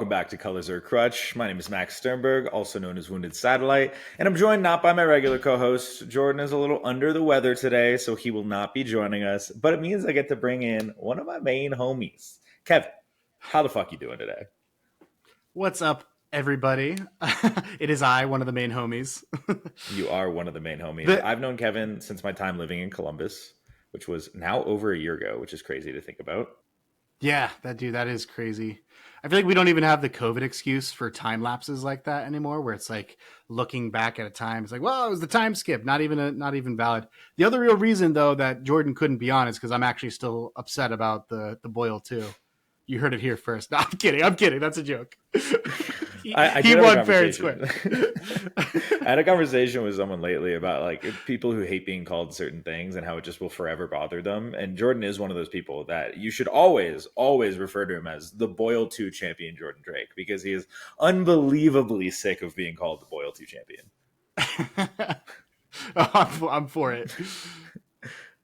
Welcome back to Colors Are Crutch. My name is Max Sternberg, also known as Wounded Satellite, and I'm joined not by my regular co-host. Jordan is a little under the weather today, so he will not be joining us, but it means I get to bring in one of my main homies. Kevin, how the fuck you doing today? What's up, everybody? It is I, one of the main homies. You are one of the main homies. I've known Kevin since my time living in Columbus, which was now over a year ago, which is crazy to think about. Yeah, that is crazy. I feel like we don't even have the COVID excuse for time lapses like that anymore, where it's like looking back at a time. It's like, well, it was the time skip, not even valid. The other real reason, though, that Jordan couldn't be on is because I'm actually still upset about the Boyle too. You heard it here first. No, I'm kidding. That's a joke. He won fair and square. I had a conversation with someone lately about like people who hate being called certain things and how it just will forever bother them. And Jordan is one of those people that you should always refer to him as the Boyle 2 champion Jordan Drake, because he is unbelievably sick of being called the Boyle 2 champion. I'm for it.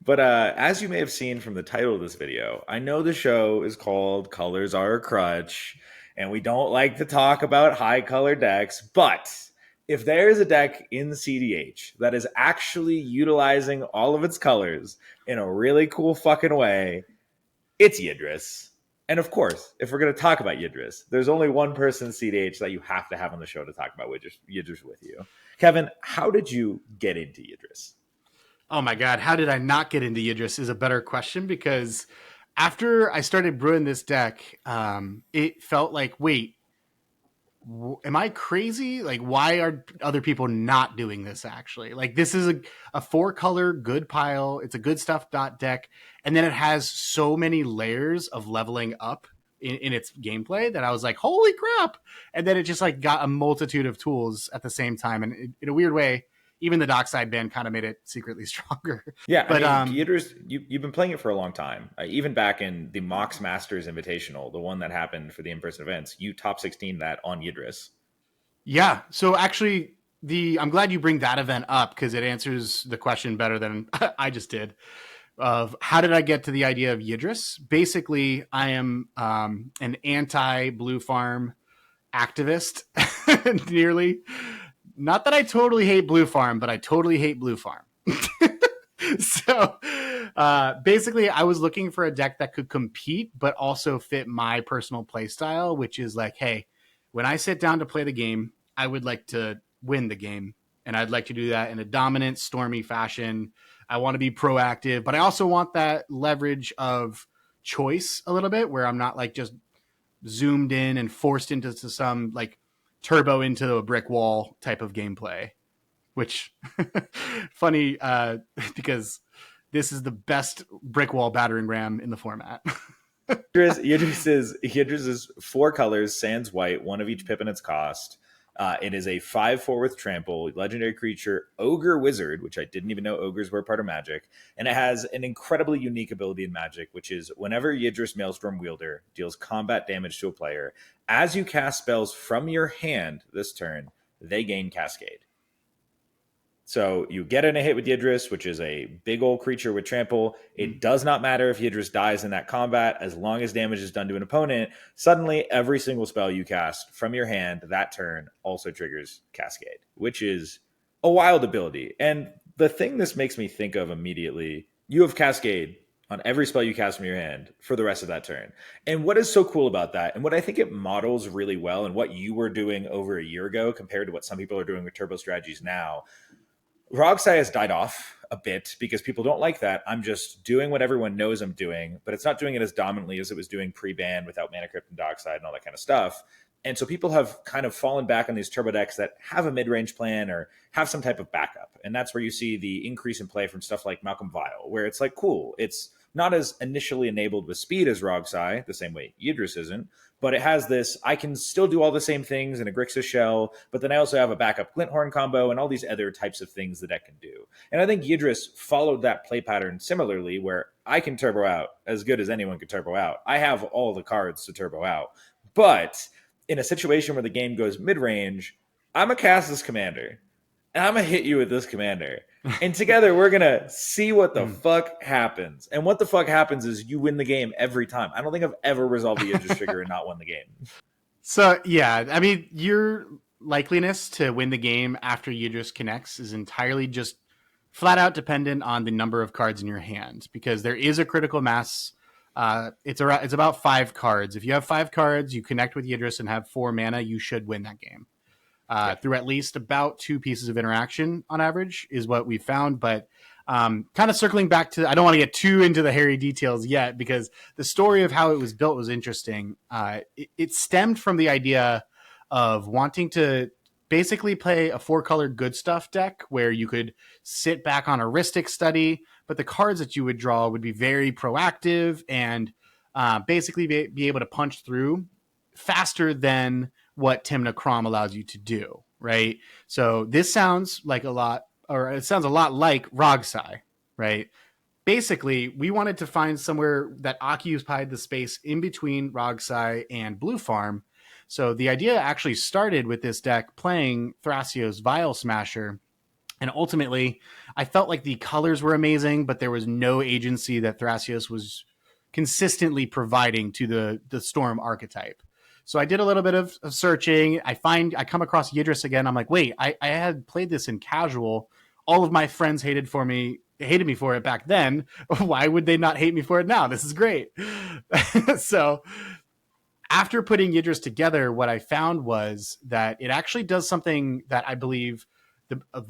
But as you may have seen from the title of this video, I know the show is called Colors Are a Crutch, and we don't like to talk about high color decks, but if there is a deck in CDH that is actually utilizing all of its colors in a really cool fucking way, it's Yidris. And of course, if we're going to talk about Yidris, there's only one person in CDH that you have to have on the show to talk about Yidris with you. Kevin, how did you get into Yidris? Oh my God, how did I not get into Yidris is a better question, because after I started brewing this deck, it felt like, wait, am I crazy? Like, why are other people not doing this actually? Like, this is a 4-color good pile. It's a good stuff deck. And then it has so many layers of leveling up in its gameplay that I was like, holy crap. And then it just like got a multitude of tools at the same time. And in a weird way, even the dockside ban kind of made it secretly stronger. Yeah, but I mean, Yidris, you've been playing it for a long time. Even back in the Mox Masters Invitational, the one that happened for the in-person events, you top 16 that on Yidris. Yeah, so actually, I'm glad you bring that event up, because it answers the question better than I just did. Of how did I get to the idea of Yidris? Basically, I am an anti-blue farm activist, nearly. Not that I totally hate Blue Farm, but I totally hate Blue Farm. So basically, I was looking for a deck that could compete, but also fit my personal play style, which is like, hey, when I sit down to play the game, I would like to win the game. And I'd like to do that in a dominant, stormy fashion. I want to be proactive, but I also want that leverage of choice a little bit, where I'm not like just zoomed in and forced into some like turbo into a brick wall type of gameplay, which funny because this is the best brick wall battering ram in the format. Yidris is 4 colors, sans white, 1 of each pip in its cost. It is a 5/4 with trample, legendary creature, ogre wizard, which I didn't even know ogres were part of Magic, and it has an incredibly unique ability in Magic, which is whenever Yidris Maelstrom Wielder deals combat damage to a player, as you cast spells from your hand this turn, they gain Cascade. So you get in a hit with Yidris, which is a big old creature with trample. It does not matter if Yidris dies in that combat, as long as damage is done to an opponent. Suddenly, every single spell you cast from your hand that turn also triggers Cascade, which is a wild ability. And the thing this makes me think of immediately, you have Cascade on every spell you cast from your hand for the rest of that turn. And what is so cool about that, and what I think it models really well, and what you were doing over a year ago compared to what some people are doing with turbo strategies now, VarrakS has died off a bit because people don't like that. I'm just doing what everyone knows I'm doing, but it's not doing it as dominantly as it was doing pre-ban without Mana Crypt and Dockside and all that kind of stuff. And so people have kind of fallen back on these turbo decks that have a mid-range plan or have some type of backup. And that's where you see the increase in play from stuff like Malcolm Vile, where it's like, cool, it's not as initially enabled with speed as VarrakS, the same way Yidris isn't, but it has this, I can still do all the same things in a Grixis shell, but then I also have a backup Glinthorn combo and all these other types of things the deck can do. And I think Yidris followed that play pattern similarly, where I can turbo out as good as anyone could turbo out. I have all the cards to turbo out. But in a situation where the game goes mid-range, I'm going to cast this commander, and I'm going to hit you with this commander. And together, we're going to see what the fuck happens. And what the fuck happens is you win the game every time. I don't think I've ever resolved the Yidris trigger and not won the game. So yeah, I mean, your likeliness to win the game after Yidris connects is entirely just flat out dependent on the number of cards in your hand, because there is a critical mass. It's about 5 cards. If you have 5 cards, you connect with Yidris and have 4 mana, you should win that game. Yeah. Through at least about 2 pieces of interaction on average is what we found. But kind of circling back to, I don't want to get too into the hairy details yet, because the story of how it was built was interesting. It stemmed from the idea of wanting to basically play a 4-color good stuff deck where you could sit back on a Ristic study, but the cards that you would draw would be very proactive and basically be able to punch through faster than what Timna Crom allows you to do, right? So this sounds like a lot, or it sounds a lot like VarrakS, right? Basically, we wanted to find somewhere that occupied the space in between VarrakS and Blue Farm. So the idea actually started with this deck playing Thrasios Vial Smasher. And ultimately, I felt like the colors were amazing, but there was no agency that Thrasios was consistently providing to the Storm archetype. So I did a little bit of searching. I come across Yidris again. I'm like, wait, I had played this in casual. All of my friends hated me for it back then. Why would they not hate me for it now? This is great. So after putting Yidris together, what I found was that it actually does something that I believe a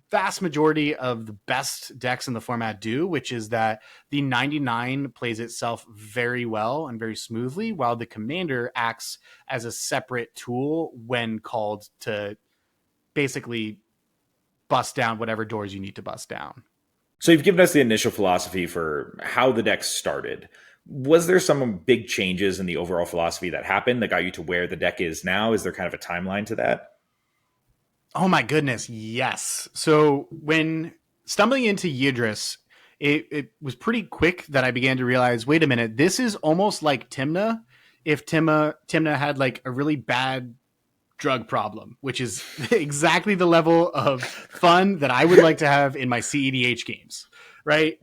vast majority of the best decks in the format do, which is that the 99 plays itself very well and very smoothly, while the commander acts as a separate tool when called to basically bust down whatever doors you need to bust down. So you've given us the initial philosophy for how the deck started. Was there some big changes in the overall philosophy that happened that got you to where the deck is now? Is there kind of a timeline to that? Oh my goodness, yes. So when stumbling into Yidris, it was pretty quick that I began to realize, wait a minute, this is almost like Timna if Timna had like a really bad drug problem, which is exactly the level of fun that I would like to have in my CEDH games, right?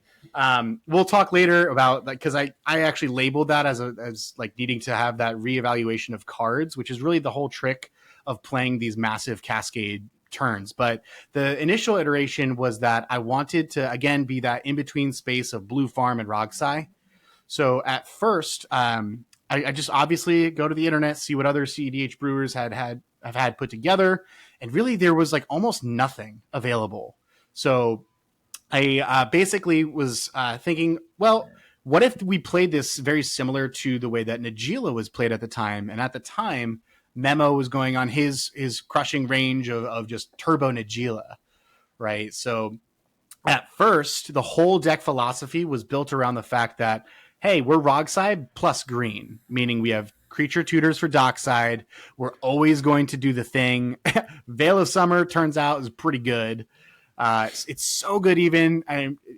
We'll talk later about that, because I actually labeled that as like needing to have that reevaluation of cards, which is really the whole trick of playing these massive Cascade turns. But the initial iteration was that I wanted to, again, be that in-between space of Blue Farm and VarrakS. So at first, I just obviously go to the internet, see what other CEDH brewers have had put together. And really there was like almost nothing available. So I basically was thinking, well, what if we played this very similar to the way that Najeela was played at the time? And at the time, Memo was going on his crushing range of just turbo Najeela, right? So at first, the whole deck philosophy was built around the fact that, hey, we're VarrakS plus green, meaning we have creature tutors for Dockside. We're always going to do the thing. Veil of Summer turns out is pretty good. It's so good even.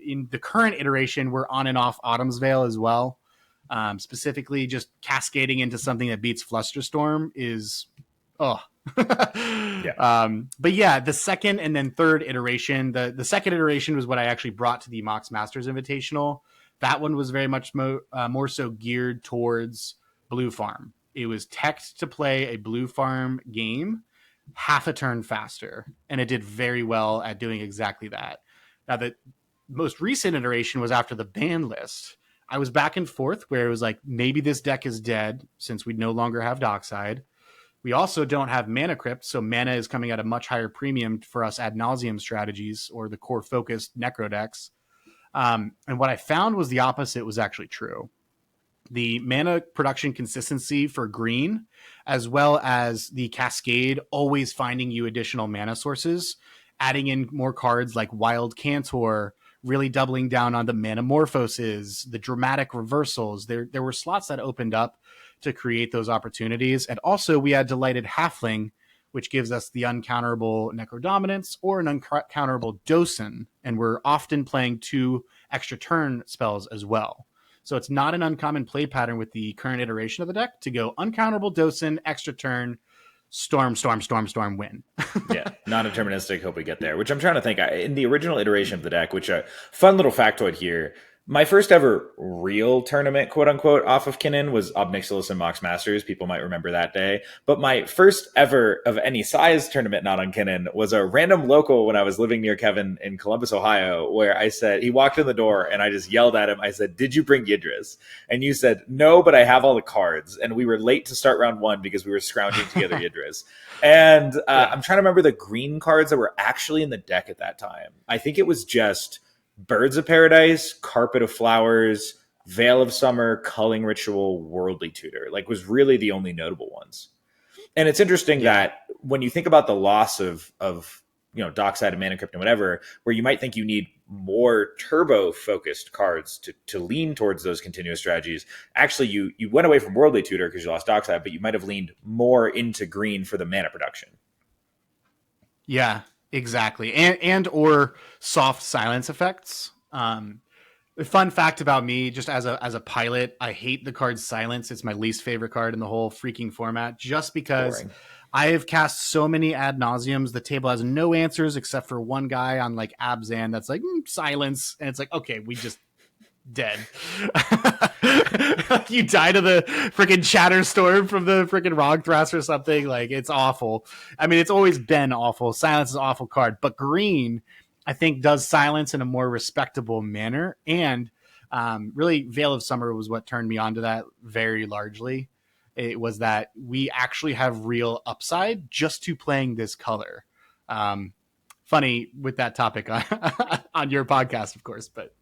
In the current iteration, we're on and off Autumn's Veil as well. Specifically, just cascading into something that beats Flusterstorm is, Yeah. But yeah, the second and then third iteration, the second iteration was what I actually brought to the Mox Masters Invitational. That one was very much more so geared towards Blue Farm. It was teched to play a Blue Farm game half a turn faster, and it did very well at doing exactly that. Now, the most recent iteration was after the ban list. I was back and forth where it was like, maybe this deck is dead since we no longer have Dockside. We also don't have Mana Crypt, so mana is coming at a much higher premium for us ad nauseam strategies or the core focused Necro decks. And what I found was the opposite was actually true. The mana production consistency for green, as well as the Cascade always finding you additional mana sources, adding in more cards like Wild Cantor, really doubling down on the Manamorphoses, the dramatic reversals. There were slots that opened up to create those opportunities. And also we had Delighted Halfling, which gives us the uncounterable Necrodominance or an uncounterable Dosen. And we're often playing 2 extra turn spells as well. So it's not an uncommon play pattern with the current iteration of the deck to go uncounterable Dosen, extra turn, storm, win. Yeah, non-deterministic. Hope we get there. Which I'm trying to think. In the original iteration of the deck, which a fun little factoid here, My first ever real tournament, quote unquote, off of Kinnan was Obnixilis and Mox Masters. People might remember that day. But my first ever of any size tournament not on Kinnan was a random local when I was living near Kevin in Columbus, Ohio, where I said, he walked in the door and I just yelled at him. I said, "Did you bring Yidris?" And you said, "No, but I have all the cards." And we were late to start round one because we were scrounging together Yidris. And I'm trying to remember the green cards that were actually in the deck at that time. I think it was just Birds of Paradise, Carpet of Flowers, Veil of Summer, Culling Ritual, Worldly Tutor, like was really the only notable ones. And it's interesting that when you think about the loss of Dockside and Mana Crypt and whatever, where you might think you need more turbo focused cards to lean towards those continuous strategies. Actually, you went away from Worldly Tutor because you lost Dockside, but you might have leaned more into green for the mana production. Yeah. Exactly. And or soft silence effects. A fun fact about me, just as a pilot, I hate the card Silence. It's my least favorite card in the whole freaking format, just because I have cast so many ad nauseums. The table has no answers except for one guy on like Abzan that's like silence. And it's like, okay, we just dead. You die to the freaking Chatterstorm from the freaking Rogthras or something. Like, it's awful. I mean, it's always been awful. Silence is an awful card, but green, I think, does silence in a more respectable manner. And really, Veil of Summer was what turned me on to that very largely. It was that we actually have real upside just to playing this color. Funny with that topic on your podcast, of course, but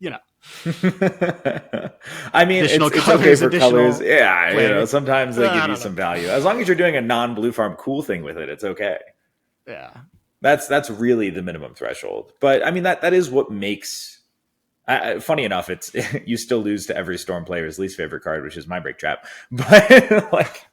I mean, it's okay for colors. Yeah, sometimes they give you some value. As long as you're doing a non-blue farm cool thing with it, it's okay. Yeah. That's really the minimum threshold. But I mean, that is what makes funny enough, it's you still lose to every Storm player's least favorite card, which is Mindbreak Trap. But like,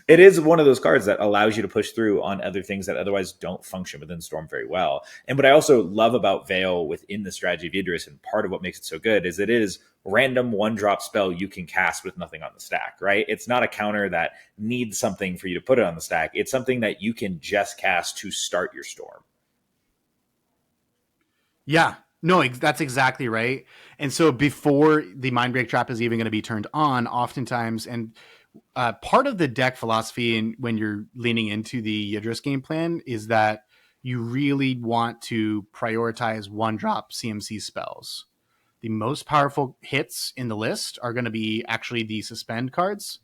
it is one of those cards that allows you to push through on other things that otherwise don't function within Storm very well. And what I also love about Veil within the strategy of Yidris, and part of what makes it so good, is it is random 1-drop spell you can cast with nothing on the stack, right? It's not a counter that needs something for you to put it on the stack. It's something that you can just cast to start your Storm. Yeah. No, that's exactly right. And so before the Mindbreak Trap is even going to be turned on, oftentimes, and part of the deck philosophy when you're leaning into the Yidris game plan is that you really want to prioritize 1-drop CMC spells. The most powerful hits in the list are going to be actually the suspend cards.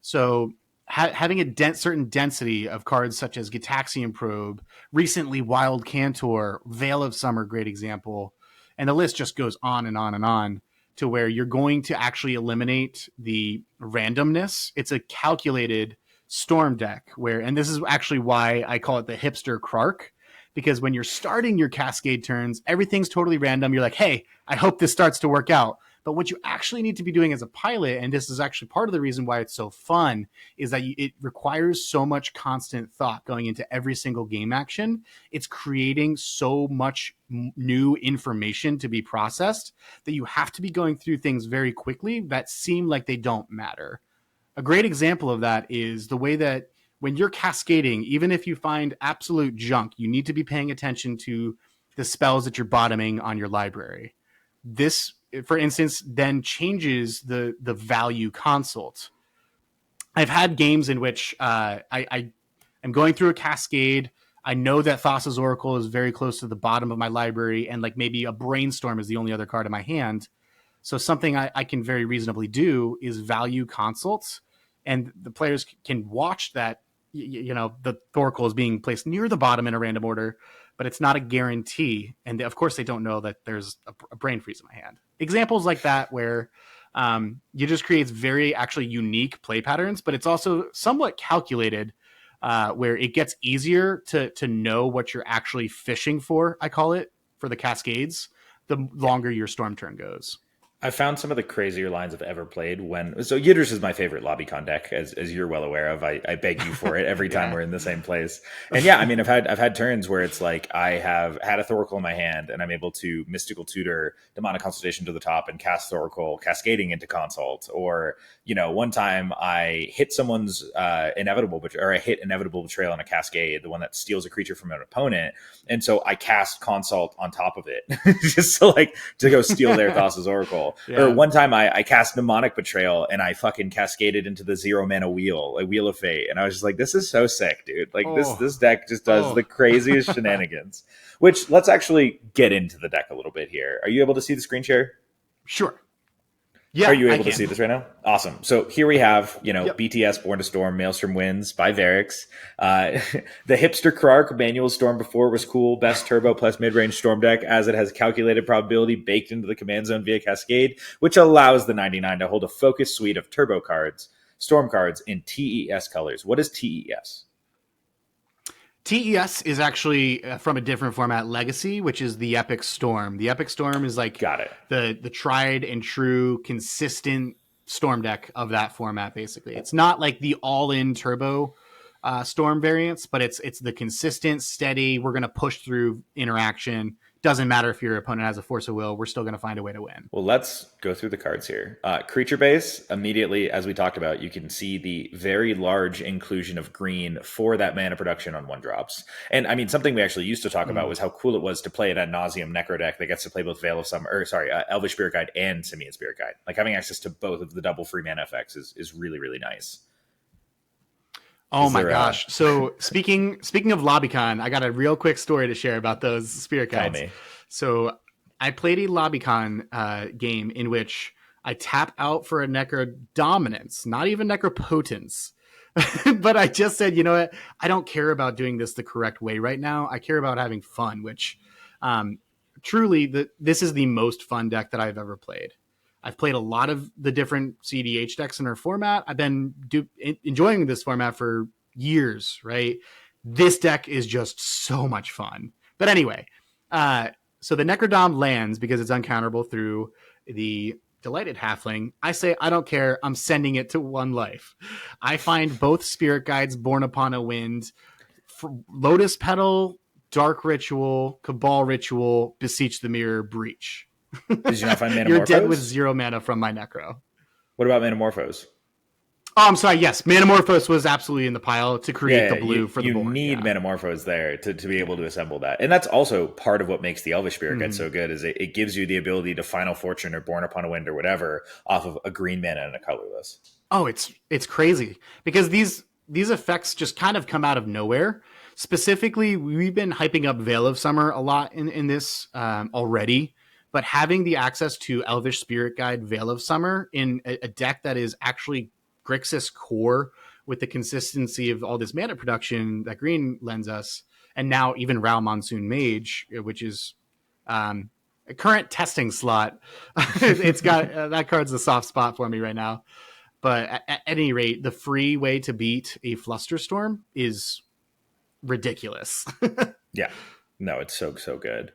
So having a certain density of cards such as Gitaxian Probe, recently Wild Cantor, Veil of Summer, great example, and the list just goes on and on and on to where you're going to actually eliminate the randomness. It's a calculated Storm deck and this is actually why I call it the hipster Krark, because when you're starting your Cascade turns, everything's totally random. You're like, hey, I hope this starts to work out. But what you actually need to be doing as a pilot, and this is actually part of the reason why it's so fun, is that it requires so much constant thought going into every single game action. It's creating so much new information to be processed that you have to be going through things very quickly that seem like they don't matter. A great example of that is the way that when you're cascading, even if you find absolute junk, you need to be paying attention to the spells that you're bottoming on your library. This, for instance, then changes the value consult. I've had games in which I'm going through a Cascade. I know that Thassa's Oracle is very close to the bottom of my library, and like maybe a Brainstorm is the only other card in my hand. So something I can very reasonably do is value consults, and the players can watch that. The Oracle is being placed near the bottom in a random order, but it's not a guarantee. And of course they don't know that there's a brain freeze in my hand. Examples like that where you just creates very actually unique play patterns, but it's also somewhat calculated where it gets easier to know what you're actually fishing for, I call it, for the Cascades, the longer your Storm turn goes. I found some of the crazier lines I've ever played so Yidris is my favorite LobbyCon deck, as you're well aware of. I beg you for it every time we're in the same place. And yeah, I mean, I've had turns where it's like I have had a Thoracle in my hand and I'm able to Mystical Tutor, Demonic Consultation to the top, and cast Thoracle, cascading into Consult. Or, one time I hit someone's I hit Inevitable Betrayal on a Cascade, the one that steals a creature from an opponent. And so I cast Consult on top of it just to go steal their Thassa's Oracle. Betrayal. Yeah. Or one time I cast Mnemonic Betrayal and I fucking cascaded into the 0-mana wheel, like Wheel of Fate. And I was just like, this is so sick, dude. Like this deck just does the craziest shenanigans. Which, let's actually get into the deck a little bit here. Are you able to see the screen share? Sure. Yeah, are you able to see this right now? Awesome. So here we have, BTS Born to Storm, Maelstrom Winds by VarrakS. The Hipster Krark Manual Storm before was cool. Best turbo plus mid-range storm deck, as it has calculated probability baked into the command zone via Cascade, which allows the 99 to hold a focused suite of turbo cards, storm cards in TES colors. What is TES? TES is actually from a different format, Legacy, which is the Epic Storm. The Epic Storm is like the tried and true, consistent storm deck of that format, basically. It's not like the all-in turbo storm variants, but it's the consistent, steady, we're going to push through interaction. Doesn't matter if your opponent has a force of will, we're still going to find a way to win. Well, let's go through the cards here. Creature base, immediately, as we talked about, you can see the very large inclusion of green for that mana production on 1-drops. And I mean, something we actually used to talk about was how cool it was to play it at Nauseam Necro deck that gets to play both Veil of Summer, Elvish Spirit Guide and Simian Spirit Guide. Like having access to both of the double free mana effects is really, really nice. Oh my gosh. So speaking of LobbyCon, I got a real quick story to share about those spirit guides. Tell me. So I played a LobbyCon game in which I tap out for a Necro Dominance, not even Necropotence. But I just said, you know what? I don't care about doing this the correct way right now. I care about having fun, which truly this is the most fun deck that I've ever played. I've played a lot of the different CDH decks in our format. I've been enjoying this format for years, right? This deck is just so much fun. But anyway, so the Necrodom lands because it's uncounterable through the Delighted Halfling. I say, I don't care. I'm sending it to 1 life. I find both Spirit Guides, Born Upon a Wind, Lotus Petal, Dark Ritual, Cabal Ritual, Beseech the Mirror, Breach. Did you not find Manamorphose? You're dead with 0 mana from my Necro. What about Manamorphose? Oh, I'm sorry. Yes, Manamorphose was absolutely in the pile to create the blue for the board. You need Manamorphose there to be able to assemble that. And that's also part of what makes the Elvish Spirit Guide so good, is it gives you the ability to Final Fortune or Born Upon a Wind or whatever off of a green mana and a colorless. Oh, it's crazy because these effects just kind of come out of nowhere. Specifically, we've been hyping up Veil of Summer a lot in this already. But having the access to Elvish Spirit Guide Veil of Summer in a deck that is actually Grixis core with the consistency of all this mana production that green lends us, and now even Rao Monsoon Mage, which is a current testing slot. It's got that card's a soft spot for me right now. But at any rate, the free way to beat a Flusterstorm is ridiculous. Yeah. No, it's so good.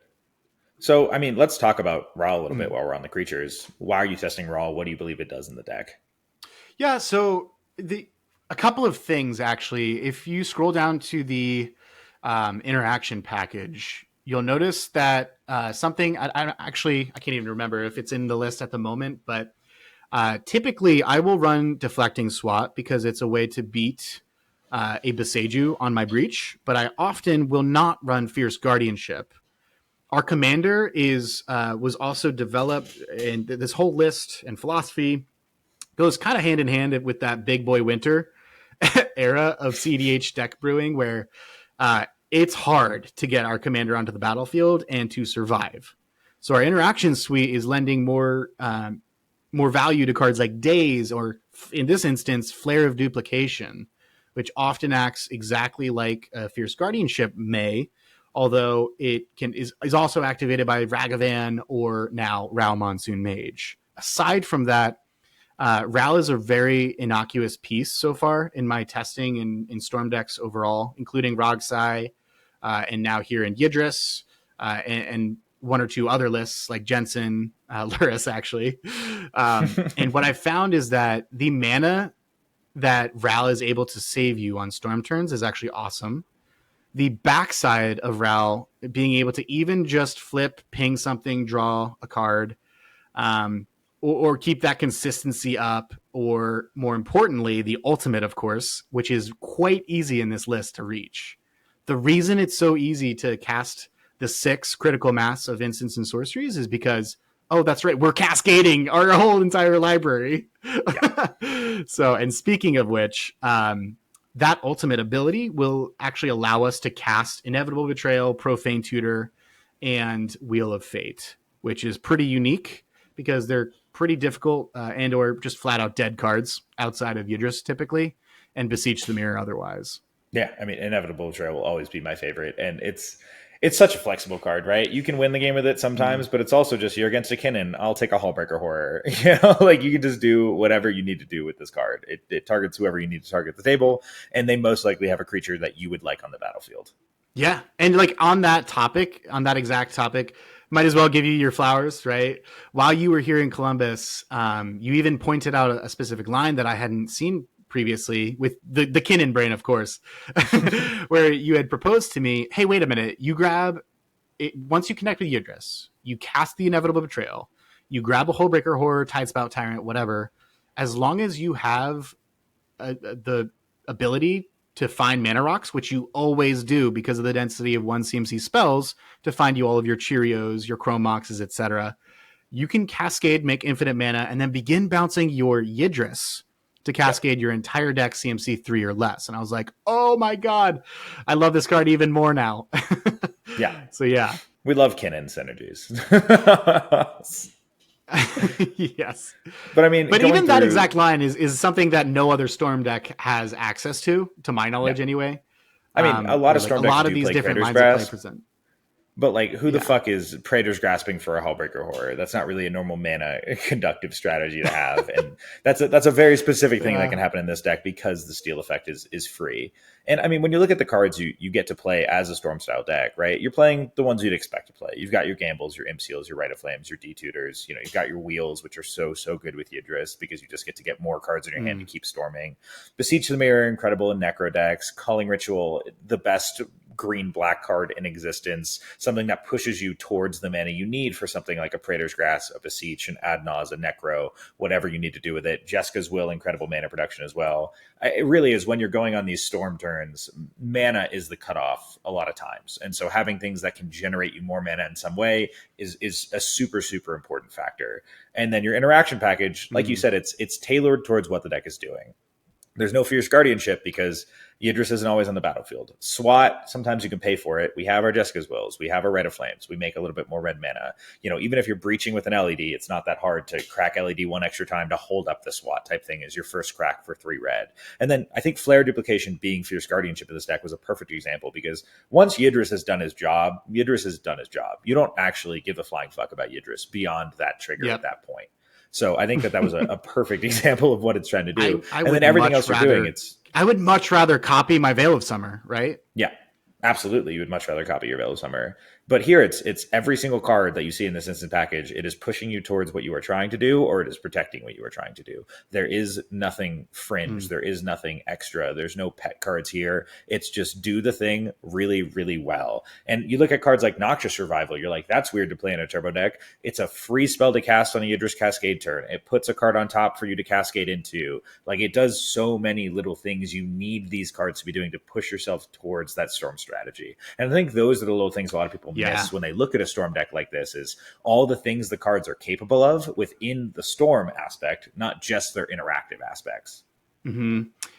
So, I mean, let's talk about Raw a little bit while we're on the creatures. Why are you testing Raw? What do you believe it does in the deck? Yeah, so a couple of things, actually. If you scroll down to the interaction package, you'll notice that something, I can't even remember if it's in the list at the moment, but typically I will run Deflecting Swat because it's a way to beat a Beseiju on my Breach, but I often will not run Fierce Guardianship. Our commander was also developed, and this whole list and philosophy goes kind of hand in hand with that Big Boy Winter era of CDH deck brewing, where it's hard to get our commander onto the battlefield and to survive. So our interaction suite is lending more value to cards like Daze, or in this instance, Flare of Duplication, which often acts exactly like a Fierce Guardianship may, although it is also activated by Ragavan or now Rao Monsoon Mage. Aside from that, Ral is a very innocuous piece so far in my testing in Storm decks overall, including Rogsai, and now here in Yidris, and 1 or 2 other lists like Jensen, Luris actually. And what I found is that the mana that Ral is able to save you on Storm turns is actually awesome. The backside of Ral being able to even just flip, ping something, draw a card, or keep that consistency up, or more importantly, the ultimate, of course, which is quite easy in this list to reach. The reason it's so easy to cast the 6 critical mass of instants and sorceries is because Oh, that's right. We're cascading our whole entire library. Yeah. So, and speaking of which, that ultimate ability will actually allow us to cast Inevitable Betrayal, Profane Tutor, and Wheel of Fate, which is pretty unique because they're pretty difficult and or just flat out dead cards outside of Yidris typically, and Beseech the Mirror otherwise. Yeah, I mean, Inevitable Betrayal will always be my favorite, and it's such a flexible card, right? You can win the game with it sometimes, but it's also just you're against a Kinnan. I'll take a Hullbreaker Horror. Like you can just do whatever you need to do with this card. It targets whoever you need to target at the table, and they most likely have a creature that you would like on the battlefield. Yeah, and like on that topic, on that exact topic, might as well give you your flowers, right? While you were here in Columbus, you even pointed out a specific line that I hadn't seen previously with the Kinnan brain, of course, where you had proposed to me, hey, wait a minute, you grab it once you connect with Yidris, you cast the Inevitable Betrayal, you grab a Hullbreaker Horror, Tidespout Tyrant, whatever, as long as you have the ability to find mana rocks, which you always do because of the density of 1 CMC spells to find you all of your Cheerios, your Chrome Moxes, etc. You can cascade, make infinite mana, and then begin bouncing your Yidris to cascade your entire deck CMC 3 or less. And I was like, oh my God, I love this card even more now. Yeah. So yeah. We love Kinnan synergies. Yes. But I mean, but even that exact line is something that no other Storm deck has access to my knowledge anyway. I mean, a lot of Storm decks do these play different Praetor's lines of play Grasp. present. But like, who the fuck is Praetor's Grasping for a Hullbreaker Horror? That's not really a normal mana conductive strategy to have, and that's a very specific thing that can happen in this deck because the steal effect is free. And I mean, when you look at the cards you get to play as a Storm style deck, right? You're playing the ones you'd expect to play. You've got your Gambles, your Imp Seals, your Rite of Flames, your D-Tutors. You know, you've got your Wheels, which are so good with Yidris because you just get to get more cards in your hand to keep storming. Beseech the Mirror, incredible in Necro decks. Culling Ritual, the best green-black card in existence, something that pushes you towards the mana you need for something like a Praetor's Grasp, a Beseech, an Adnaz, a Necro, whatever you need to do with it. Jeska's Will, incredible mana production as well. It really is, when you're going on these storm turns, mana is the cutoff a lot of times. And so having things that can generate you more mana in some way is a super important factor. And then your interaction package, like you said, it's tailored towards what the deck is doing. There's no Fierce Guardianship because Yidris isn't always on the battlefield. SWAT, sometimes you can pay for it. We have our Jeska's Wills. We have our Rite of Flames. We make a little bit more red mana. You know, even if you're breaching with an LED, it's not that hard to crack LED one extra time to hold up the SWAT type thing as your first crack for 3 red. And then I think Flare Duplication being Fierce Guardianship of this deck was a perfect example because once Yidris has done his job, Yidris has done his job. You don't actually give a flying fuck about Yidris beyond that trigger at that point. So I think that was a perfect example of what it's trying to do. And then everything else you're doing, I would much rather copy my Veil of Summer, right? Yeah, absolutely. You would much rather copy your Veil of Summer. But here it's every single card that you see in this instant package. It is pushing you towards what you are trying to do, or it is protecting what you are trying to do. There is nothing fringe. There is nothing extra. There's no pet cards here. It's just do the thing really well. And you look at cards like Noxious Revival, you're like, that's weird to play in a turbo deck. It's a free spell to cast on a Yidris Cascade turn. It puts a card on top for you to cascade into. Like, it does so many little things you need these cards to be doing to push yourself towards that storm strategy. And I think those are the little things a lot of people miss when they look at a storm deck like this, is all the things the cards are capable of within the storm aspect, not just their interactive aspects.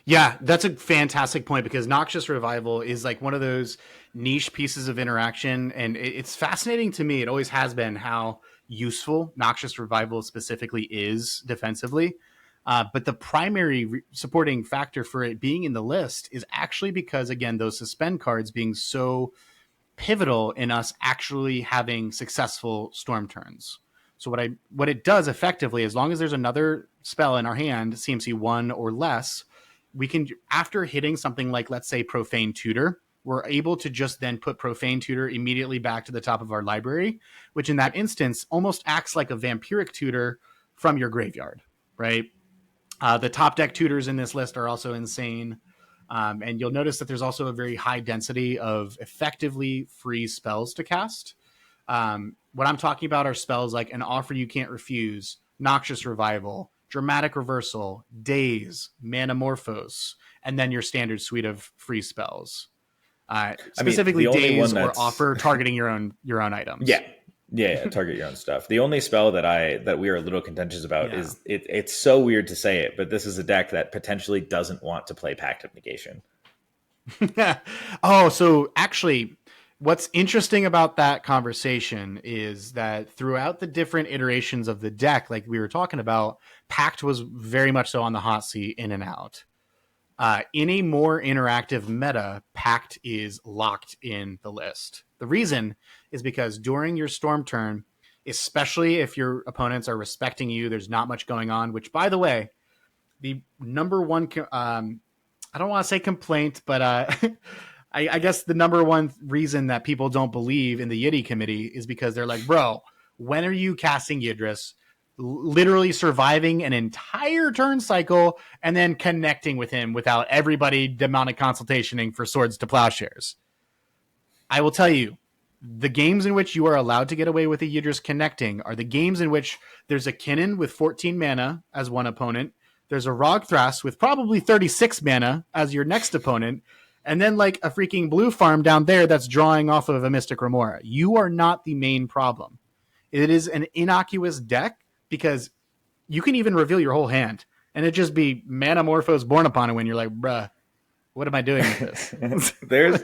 Yeah, that's a fantastic point because Noxious Revival is like one of those niche pieces of interaction, and it's fascinating to me. It always has been how useful Noxious Revival specifically is defensively. But the primary supporting factor for it being in the list is actually because, again, those suspend cards being so pivotal in us actually having successful storm turns. So what it does effectively, as long as there's another spell in our hand, CMC 1 or less, we can, after hitting something like, let's say, Profane Tutor, we're able to just then put Profane Tutor immediately back to the top of our library, which in that instance almost acts like a Vampiric Tutor from your graveyard, right? The top deck tutors in this list are also insane. And you'll notice that there's also a very high density of effectively free spells to cast. What I'm talking about are spells like An Offer You Can't Refuse, Noxious Revival, Dramatic Reversal, Daze, Manamorphose, and then your standard suite of free spells. Specifically, Daze or Offer targeting your own item. Yeah. Yeah, target your own stuff. The only spell that we are a little contentious about Yeah. is it's so weird to say it, but this is a deck that potentially doesn't want to play Pact of Negation. Oh, so actually, what's interesting about that conversation is that throughout the different iterations of the deck, like we were talking about, Pact was very much so on the hot seat in and out. In a more interactive meta, Pact is locked in the list. The reason is because during your Storm turn, especially if your opponents are respecting you, there's not much going on, which, by the way, the number one I don't want to say complaint, but I guess the number one reason that people don't believe in the Yiddy committee is because they're like, bro, when are you casting Yidris? Literally surviving an entire turn cycle and then connecting with him without everybody demonic consultationing for swords to plowshares. I will tell you, the games in which you are allowed to get away with a Yidris connecting are the games in which there's a Kinnan with 14 mana as one opponent, there's a Rogthras with probably 36 mana as your next opponent, and then like a freaking blue farm down there that's drawing off of a Mystic Remora. You are not the main problem. It is an innocuous deck because you can even reveal your whole hand and it just be Manamorphose Born Upon It when you're like, bruh, what am I doing with this?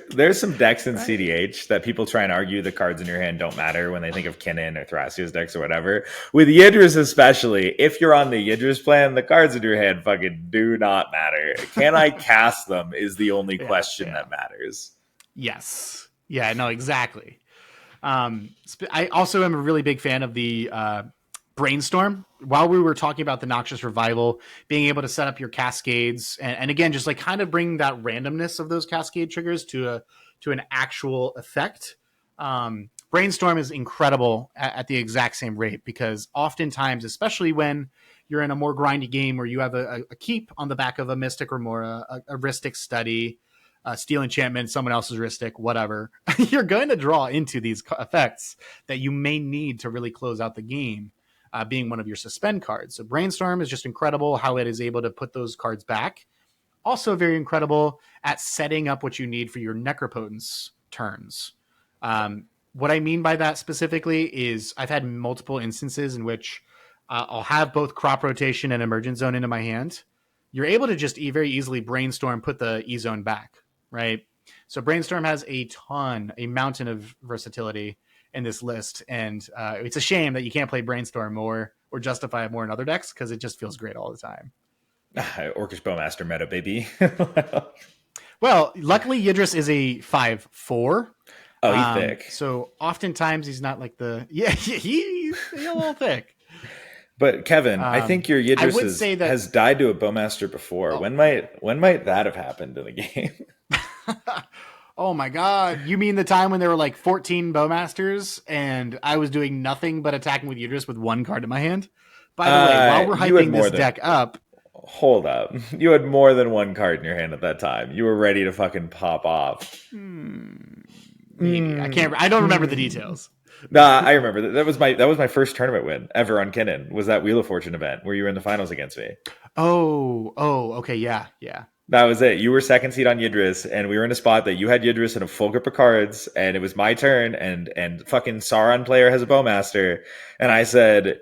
there's some decks in CDH that people try and argue the cards in your hand don't matter when they think of Kinnan or Thrasios decks or whatever. With Yidris especially, if you're on the Yidris plan, the cards in your hand fucking do not matter. Can I cast them is the only question that matters. Yes. Yeah, no, exactly. I also am a really big fan of the Brainstorm. While we were talking about the Noxious Revival, being able to set up your cascades and again, just like kind of bring that randomness of those cascade triggers to an actual effect. Brainstorm is incredible at the exact same rate because oftentimes, especially when you're in a more grindy game where you have a keep on the back of a Mystic Remora, a Rhystic Study, Steel Enchantment, someone else's Rhystic, whatever, you're going to draw into these effects that you may need to really close out the game. Being one of your suspend cards. So Brainstorm is just incredible how it is able to put those cards back. Also very incredible at setting up what you need for your Necropotence turns. What I mean by that specifically is I've had multiple instances in which I'll have both Crop Rotation and Emergent Zone into my hand. You're able to just very easily Brainstorm, put the E-Zone back, right? So Brainstorm has a mountain of versatility in this list, and it's a shame that you can't play Brainstorm or justify it more in other decks because it just feels great all the time. Orcish Bowmaster meta, baby. Well, luckily Yidris is a 5/4. Oh, he's thick. So oftentimes he's not like he's a little thick. But Kevin, I think your Yidris has died to a Bowmaster before. Oh. When might that have happened in the game? Oh my God. You mean the time when there were like 14 Bowmasters and I was doing nothing but attacking with Yidris with one card in my hand? By the way, while we're hyping this deck up. Hold up. You had more than one card in your hand at that time. You were ready to fucking pop off. Maybe. I don't remember the details. Nah, I remember. That was my first tournament win ever on Kinnan, was that Wheel of Fortune event where you were in the finals against me. Oh, okay, yeah. That was it. You were second seed on Yidris, and we were in a spot that you had Yidris and a full grip of cards, and it was my turn, and fucking Sauron player has a Bowmaster, and I said,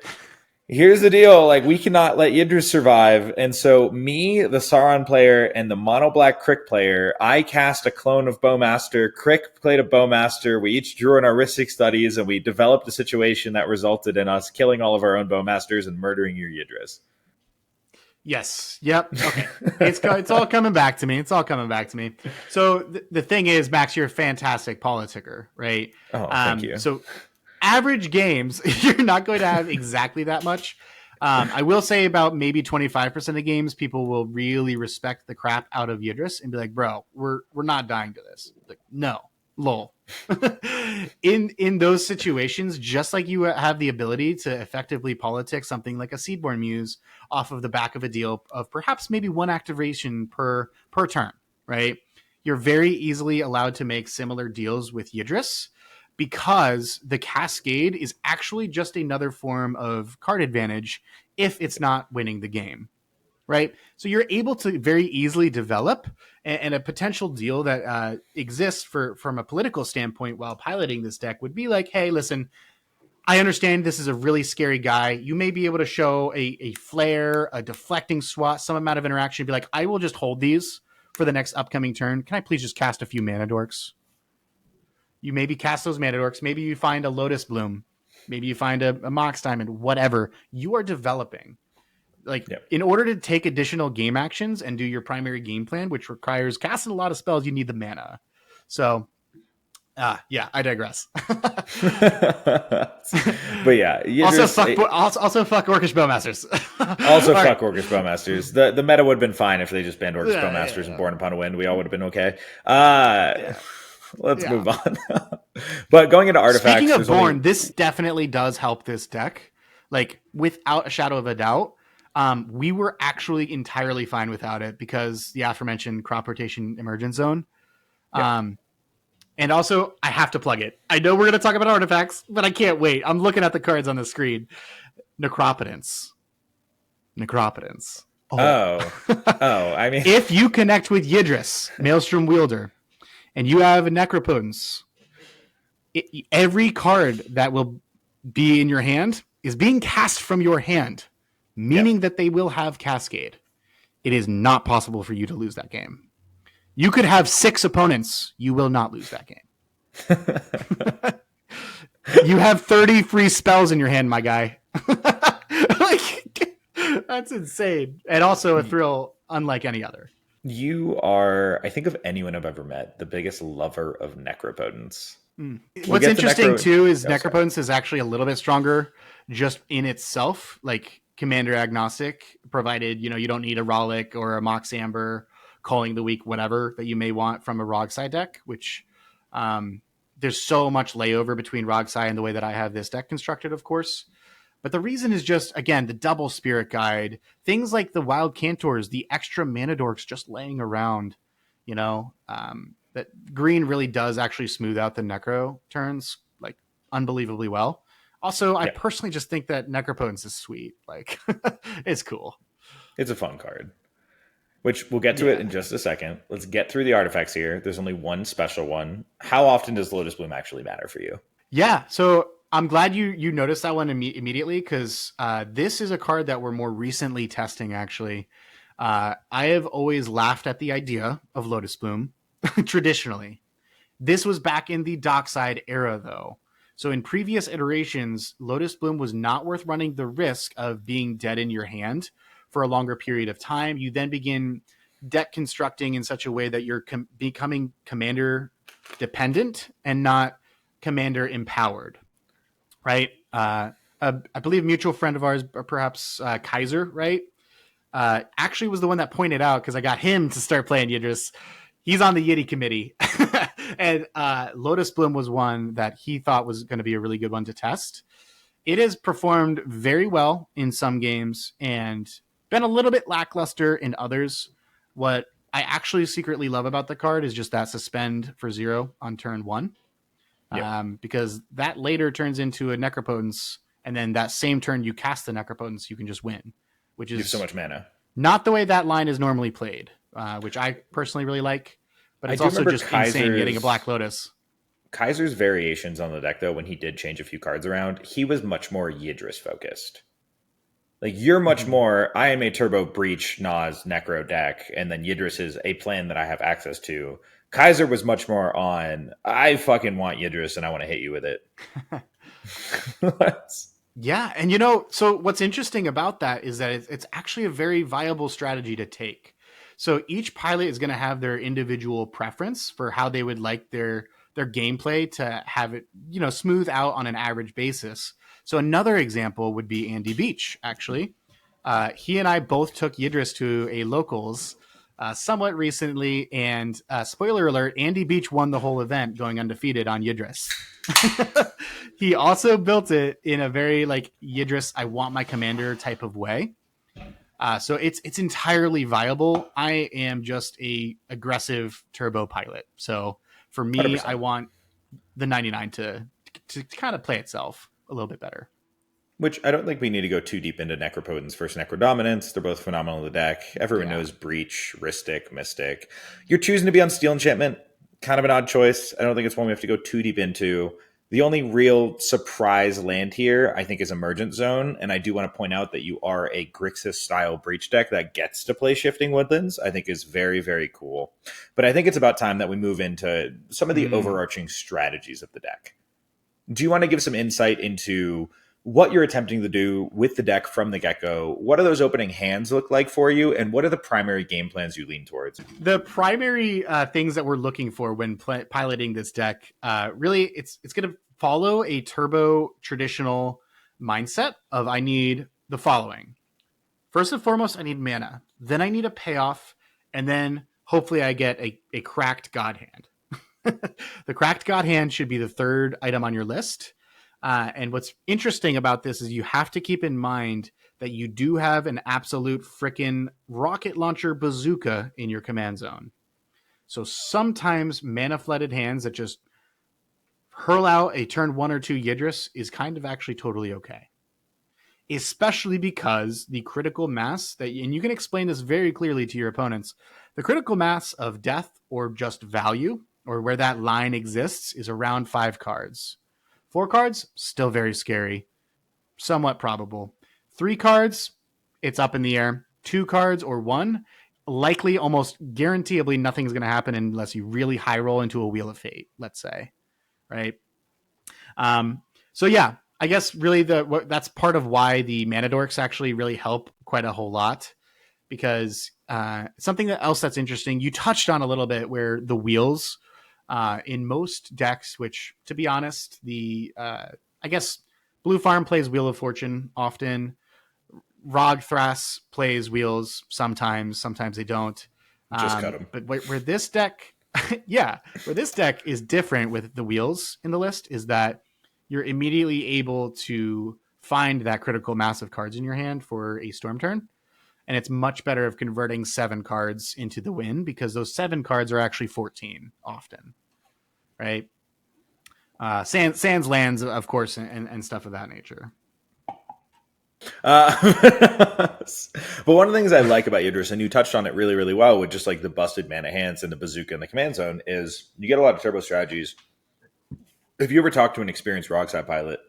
here's the deal, like, we cannot let Yidris survive, and so me, the Sauron player, and the mono black Crick player, I cast a clone of Bowmaster, Crick played a Bowmaster, we each drew in our Rhystic Studies, and we developed a situation that resulted in us killing all of our own Bowmasters and murdering your Yidris. Yes. Yep. Okay. It's all coming back to me. So the thing is, Max, you're a fantastic politicker, right? Oh, thank you. So average games, you're not going to have exactly that much. I will say about maybe 25% of games, people will really respect the crap out of Yidris and be like, bro, we're not dying to this. Like, no, lol. in those situations, just like you have the ability to effectively politic something like a Seedborn Muse off of the back of a deal of perhaps maybe one activation per turn, right? You're very easily allowed to make similar deals with Yidris because the Cascade is actually just another form of card advantage if it's not winning the game, right? So you're able to very easily develop and a potential deal that exists from a political standpoint while piloting this deck would be like, hey, listen, I understand this is a really scary guy. You may be able to show a flare, a deflecting swat, some amount of interaction. Be like, I will just hold these for the next upcoming turn. Can I please just cast a few mana dorks? You maybe cast those mana dorks. Maybe you find a Lotus Bloom. Maybe you find a Mox Diamond, whatever. You are developing. Like, Yep. in order to take additional game actions and do your primary game plan, which requires casting a lot of spells, you need the mana. So, yeah, I digress. But yeah, also fuck Orcish Bowmasters. Also fuck Orcish Bowmasters. The meta would have been fine if they just banned Orcish Bowmasters and Born Upon a Wind. We all would have been okay. Let's move on. But going into artifacts. Speaking of Born, this definitely does help this deck. Like, without a shadow of a doubt. We were actually entirely fine without it because the aforementioned crop rotation emergence zone. Yep. And also, I have to plug it. I know we're going to talk about artifacts, but I can't wait. I'm looking at the cards on the screen. Necropotence. Oh, I mean, if you connect with Yidris, Maelstrom Wielder, and you have a Necropotence, every card that will be in your hand is being cast from your hand, meaning that they will have Cascade. It is not possible for you to lose that game. You could have 6 opponents. You will not lose that game. You have 30 free spells in your hand, my guy. Like, that's insane. And also a thrill unlike any other. You are, I think of anyone I've ever met, the biggest lover of Necropotence. What's interesting too is Necropotence is actually a little bit stronger just in itself, like commander agnostic, provided you don't need a Rollick or a Mox Amber, Calling the Weak, whatever that you may want from a Rogsai deck, which there's so much layover between Rogsai and the way that I have this deck constructed, of course. But the reason is just, again, the double Spirit Guide, things like the Wild Cantors, the extra mana dorks just laying around, that green really does actually smooth out the Necro turns like unbelievably well. Also, I personally just think that Necropotence is sweet. Like, it's cool. It's a fun card. Which we'll get to it in just a second. Let's get through the artifacts here. There's only one special one. How often does Lotus Bloom actually matter for you? Yeah, so I'm glad you noticed that one immediately because this is a card that we're more recently testing, actually. I have always laughed at the idea of Lotus Bloom, traditionally. This was back in the Dockside era, though. So in previous iterations, Lotus Bloom was not worth running the risk of being dead in your hand for a longer period of time. You then begin deck constructing in such a way that you're becoming commander dependent and not commander empowered, right? I believe a mutual friend of ours, perhaps Kaiser, right? Actually was the one that pointed out, because I got him to start playing Yidris. He's on the Yiddy committee. And Lotus Bloom was one that he thought was going to be a really good one to test. It has performed very well in some games and been a little bit lackluster in others. What I actually secretly love about the card is just that suspend for 0 on turn 1. Because that later turns into a Necropotence, and then that same turn you cast the Necropotence, you can just win, which is so much mana. Not the way that line is normally played, which I personally really like. But it's also just insane getting a Black Lotus. Kaiser's variations on the deck, though, when he did change a few cards around, he was much more Yidris focused. Like, you're much more, I am a Turbo Breach, Nas, Necro deck, and then Yidris is a plan that I have access to. Kaiser was much more on, I fucking want Yidris and I want to hit you with it. Yeah, and so what's interesting about that is that it's actually a very viable strategy to take. So each pilot is going to have their individual preference for how they would like their gameplay to have it, smooth out on an average basis. So another example would be Andy Beach, actually. He and I both took Yidris to a locals somewhat recently, and spoiler alert, Andy Beach won the whole event going undefeated on Yidris. He also built it in a very Yidris, I want my commander type of way. So it's entirely viable. I am just a aggressive turbo pilot. So for me, 100%. I want the 99 to kind of play itself a little bit better. Which I don't think we need to go too deep into Necropotence versus Necrodominance. They're both phenomenal in the deck. Everyone knows Breach, Rhystic, Mystic. You're choosing to be on Steel Enchantment. Kind of an odd choice. I don't think it's one we have to go too deep into. The only real surprise land here, I think, is Emergent Zone. And I do want to point out that you are a Grixis-style breach deck that gets to play Shifting Woodlands. I think is very, very cool. But I think it's about time that we move into some of the overarching strategies of the deck. Do you want to give some insight into what you're attempting to do with the deck from the get-go? What do those opening hands look like for you? And what are the primary game plans you lean towards? The primary things that we're looking for when piloting this deck, really, it's going to follow a turbo traditional mindset of I need the following. First and foremost, I need mana. Then I need a payoff. And then hopefully I get a cracked God Hand. The cracked God Hand should be the third item on your list. And what's interesting about this is you have to keep in mind that you do have an absolute frickin' rocket launcher bazooka in your command zone. So sometimes mana flooded hands that just hurl out a turn 1 or 2 Yidris is kind of actually totally okay. Especially because the critical mass that, and you can explain this very clearly to your opponents, the critical mass of death or just value or where that line exists is around 5 cards. 4 cards, still very scary. Somewhat probable. 3 cards, it's up in the air. 2 cards or 1, likely almost guaranteeably nothing's going to happen unless you really high roll into a Wheel of Fate, let's say. Right? So yeah, I guess really that's part of why the Mana Dorks actually really help quite a whole lot. Because something else that's interesting, you touched on a little bit where the wheels... in most decks, which to be honest, I guess Blue Farm plays Wheel of Fortune often. Rog Thras plays wheels sometimes they don't. Just cut them. But where this deck, where this deck is different with the wheels in the list is that you're immediately able to find that critical mass of cards in your hand for a storm turn. And it's much better of converting 7 cards into the win because those 7 cards are actually 14 often, right? Sans lands, of course, and stuff of that nature. But one of the things I like about Yidris, and you touched on it really, really well with just like the busted mana hands and the bazooka in the command zone, is you get a lot of turbo strategies. If you ever talk to an experienced RogSci pilot,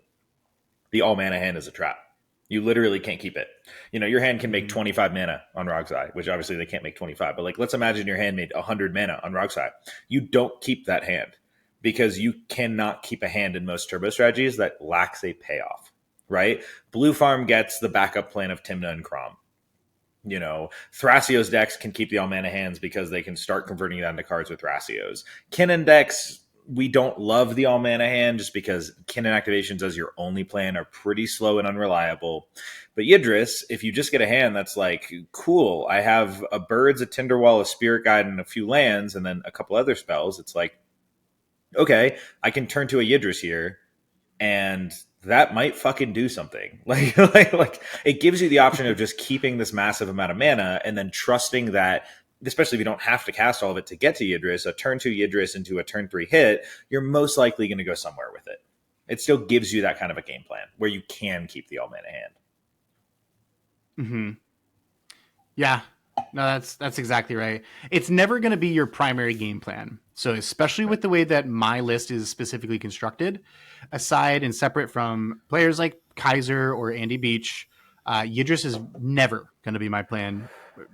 the all mana hand is a trap. You literally can't keep it. You know, your hand can make 25 mana on RogSci, which obviously they can't make 25. But like, let's imagine your hand made 100 mana on RogSci. You don't keep that hand because you cannot keep a hand in most turbo strategies that lacks a payoff, right? Blue Farm gets the backup plan of Tymna and Crom. You know, Thrasios decks can keep the all mana hands because they can start converting that into cards with Thrasios. Kinnan decks, we don't love the all mana hand just because Kinnan activations as your only plan are pretty slow and unreliable. But Yidris, if you just get a hand that's like, cool, I have a Birds, a Tinderwall, a Spirit Guide, and a few lands, and then a couple other spells, it's like, okay, I can turn to a Yidris here, and that might fucking do something. Like it gives you the option of just keeping this massive amount of mana and then trusting that, especially if you don't have to cast all of it to get to Yidris, a turn 2 Yidris into a turn 3 hit, you're most likely going to go somewhere with it. It still gives you that kind of a game plan where you can keep the all mana hand. Mm-hmm. Yeah, no, that's exactly right. It's never going to be your primary game plan. So especially with the way that my list is specifically constructed, aside and separate from players like Kaiser or Andy Beach, Yidris is never going to be my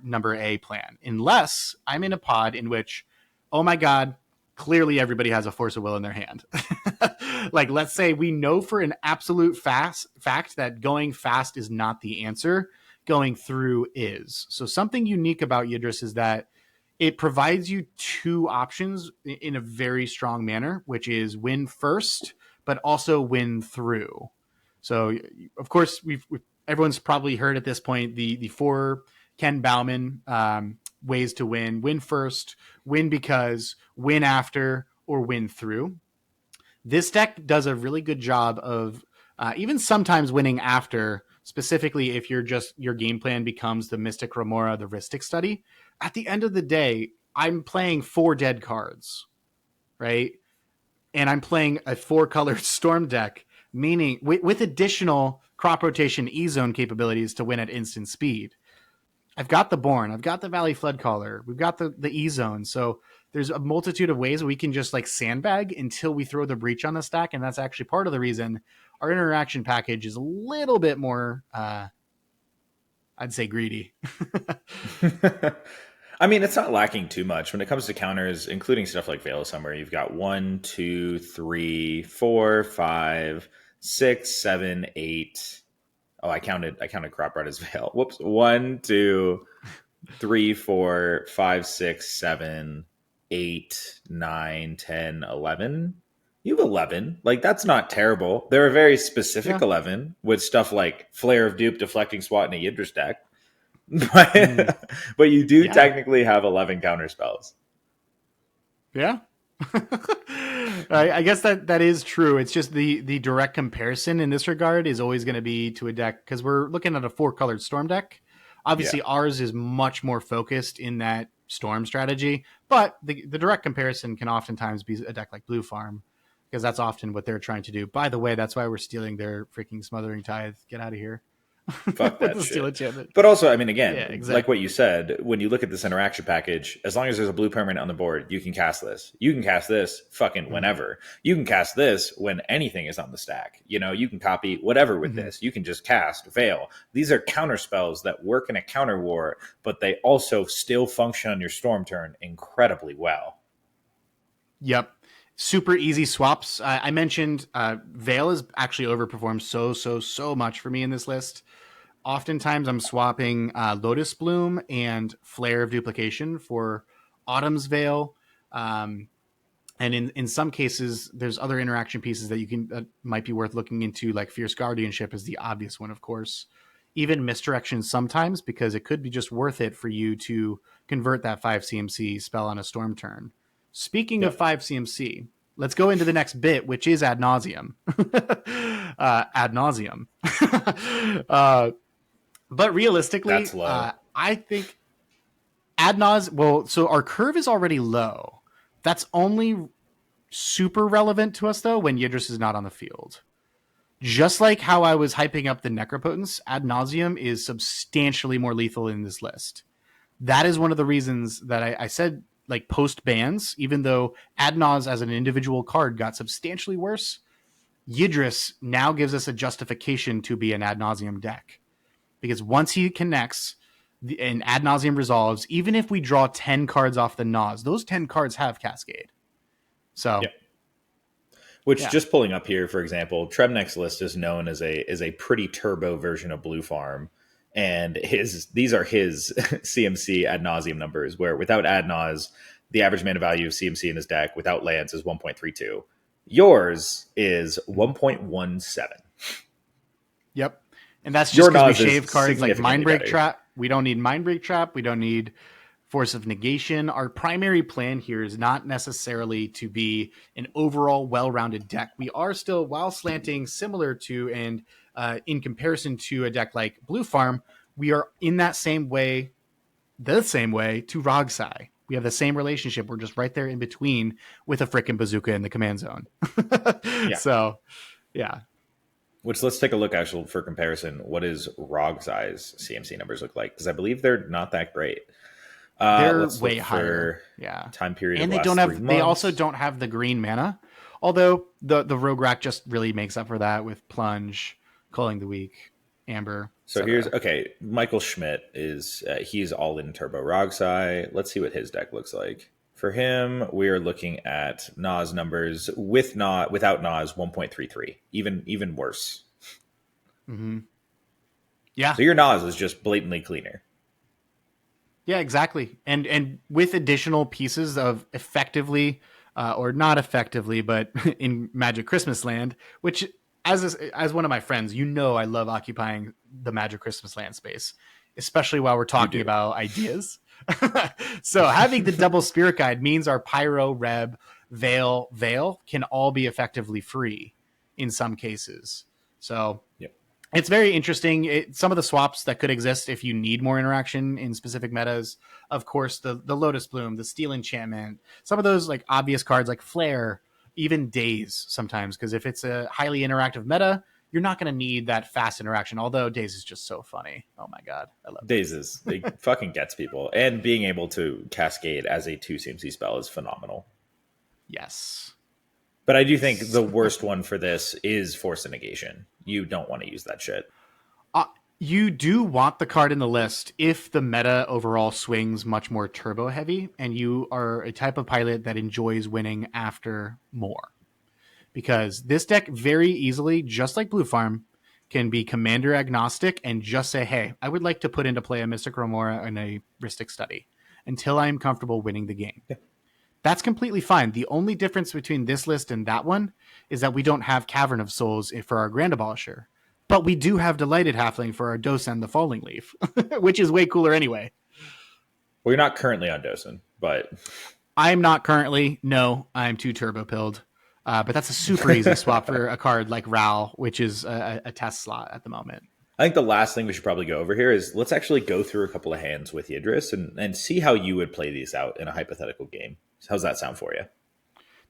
number A plan, unless I'm in a pod in which, oh my God, clearly everybody has a Force of Will in their hand. Like, let's say we know for an absolute fact that going fast is not the answer. Going through is. So something unique about Yidris is that it provides you 2 options in a very strong manner, which is win first, but also win through. So, of course, everyone's probably heard at this point the 4 Ken Bauman ways to win. Win first, win because, win after, or win through. This deck does a really good job of even sometimes winning after, specifically if your game plan becomes the Mystic Remora, the Rhystic Study. At the end of the day, I'm playing 4 dead cards, right? And I'm playing a 4-colored Storm deck, meaning with additional crop rotation E-Zone capabilities to win at instant speed. I've got the Born, I've got the Valley Floodcaller, we've got the E-Zone. So there's a multitude of ways we can just like sandbag until we throw the breach on the stack. And that's actually part of the reason our interaction package is a little bit more, I'd say greedy. I mean, it's not lacking too much when it comes to counters, including stuff like Veil of Summer. You've got 1, 2, 3, 4, 5, 6, 7, 8. Oh, I counted Crop Rod as Veil. Whoops. 1, 2, 3, 4, 5, 6, 7, 8, 9, 10, 11. You have 11. Like, that's not terrible. They're a very specific 11 with stuff like Flare of Dupe, Deflecting Swat, and a Yidris deck. But you do technically have 11 counterspells. Yeah. I guess that is true. It's just the direct comparison in this regard is always going to be to a deck, because we're looking at a 4-colored Storm deck. Obviously, ours is much more focused in that Storm strategy, but the direct comparison can oftentimes be a deck like Blue Farm, because that's often what they're trying to do. By the way, that's why we're stealing their freaking Smothering Tithe. Get out of here. Fuck that shit. But also, I mean, again, like what you said, when you look at this interaction package, as long as there's a blue permanent on the board, you can cast this. You can cast this fucking whenever. You can cast this when anything is on the stack. You know, you can copy whatever with this. You can just cast Veil. These are counter spells that work in a counter war, but they also still function on your Storm turn incredibly well. Yep. Super easy swaps. I mentioned Veil has actually overperformed so much for me in this list. Oftentimes I'm swapping Lotus Bloom and Flare of Duplication for Autumn's Veil. And in some cases, there's other interaction pieces that you can that might be worth looking into, like Fierce Guardianship is the obvious one, of course. Even Misdirection sometimes, because it could be just worth it for you to convert that 5 CMC spell on a Storm turn. Speaking of 5 CMC, let's go into the next bit, which is Ad Nauseam. Ad Nauseam. But realistically, that's low. I think Ad Nauseam, well, so our curve is already low. That's only super relevant to us, though, when Yidris is not on the field. Just like how I was hyping up the Necropotence, Ad Nauseam is substantially more lethal in this list. That is one of the reasons that I said, like, post bans, even though Ad Naus as an individual card got substantially worse, Yidris now gives us a justification to be an Ad Nauseam deck. Because once he connects and Ad Nauseam resolves, even if we draw 10 cards off the Naus, those 10 cards have Cascade. So, which just pulling up here, for example, Trebnick's list is known as a pretty turbo version of Blue Farm, and these are his CMC Ad Nauseam numbers. Where without Ad Naus, the average mana value of CMC in his deck without lands is 1.32. Yours is 1.17. Yep. And that's just because we shave cards like Mindbreak Trap. We don't need Mindbreak Trap. We don't need Force of Negation. Our primary plan here is not necessarily to be an overall well-rounded deck. We are still, while slanting similar to and in comparison to a deck like Blue Farm, we are in that same way to Rogsai. We have the same relationship. We're just right there in between with a frickin' bazooka in the command zone. So, yeah. Which, let's take a look, actually, for comparison. What does Rogsai's CMC numbers look like? Because I believe they're not that great. They're way higher. Time period. And they also don't have the green mana. Although the Rogue Rack just really makes up for that with Plunge, Culling the Weak, Amber. So Michael Schmidt is he's all in Turbo Rogsai. Let's see what his deck looks like. For him, we are looking at Nas numbers without Nas 1.33, even worse. Mm-hmm. Yeah. So your Nas is just blatantly cleaner. Yeah, exactly. And with additional pieces of effectively, or not effectively, but in Magic Christmas Land, which as one of my friends, you know, I love occupying the Magic Christmas Land space, especially while we're talking about ideas. So having the double Spirit Guide means our Pyro, Reb, Veil can all be effectively free in some cases. So it's very interesting. Some of the swaps that could exist if you need more interaction in specific metas, of course, the Lotus Bloom, the Steel Enchantment, some of those like obvious cards like Flare, even Daze sometimes, because if it's a highly interactive meta, you're not going to need that fast interaction. Although Daze is just so funny. Oh my god, I love Dazes. It fucking gets people. And being able to Cascade as a 2 CMC spell is phenomenal. Yes. But I do think the worst one for this is Force of Negation. You don't want to use that shit. You do want the card in the list if the meta overall swings much more turbo heavy and you are a type of pilot that enjoys winning after more. Because this deck very easily, just like Blue Farm, can be commander agnostic and just say, hey, I would like to put into play a Mystic Remora and a Rhystic Study until I am comfortable winning the game. Yeah. That's completely fine. The only difference between this list and that one is that we don't have Cavern of Souls for our Grand Abolisher. But we do have Delighted Halfling for our Dosen the Falling Leaf, which is way cooler anyway. Well, you're not currently on Dosen, but... I'm not currently. No, I'm too turbo-pilled. But that's a super easy swap for a card like Ral, which is a test slot at the moment. I think the last thing we should probably go over here is let's actually go through a couple of hands with Yidris and see how you would play these out in a hypothetical game. How's that sound for you?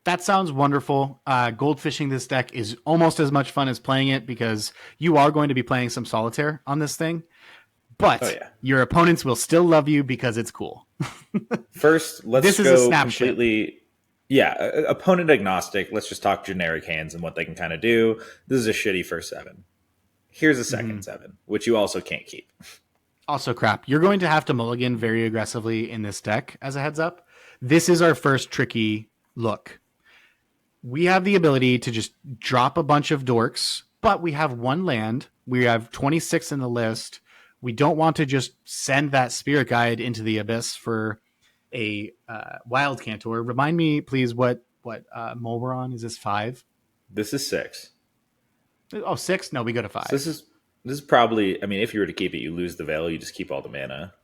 That sounds wonderful. Goldfishing this deck is almost as much fun as playing it because you are going to be playing some solitaire on this thing. But your opponents will still love you because it's cool. First, let's go completely... Yeah, opponent agnostic. Let's just talk generic hands and what they can kind of do. This is a shitty first 7. Here's a second 7, which you also can't keep. Also crap. You're going to have to mulligan very aggressively in this deck as a heads up. This is our first tricky look. We have the ability to just drop a bunch of dorks, but we have 1 land. We have 26 in the list. We don't want to just send that Spirit Guide into the abyss for a Wild Cantor. Remind me, please, what mole we're on? Is this 5? This is 6. Oh, 6? No, we go to 5. So this is probably, I mean, if you were to keep it, you lose the Veil. You just keep all the mana.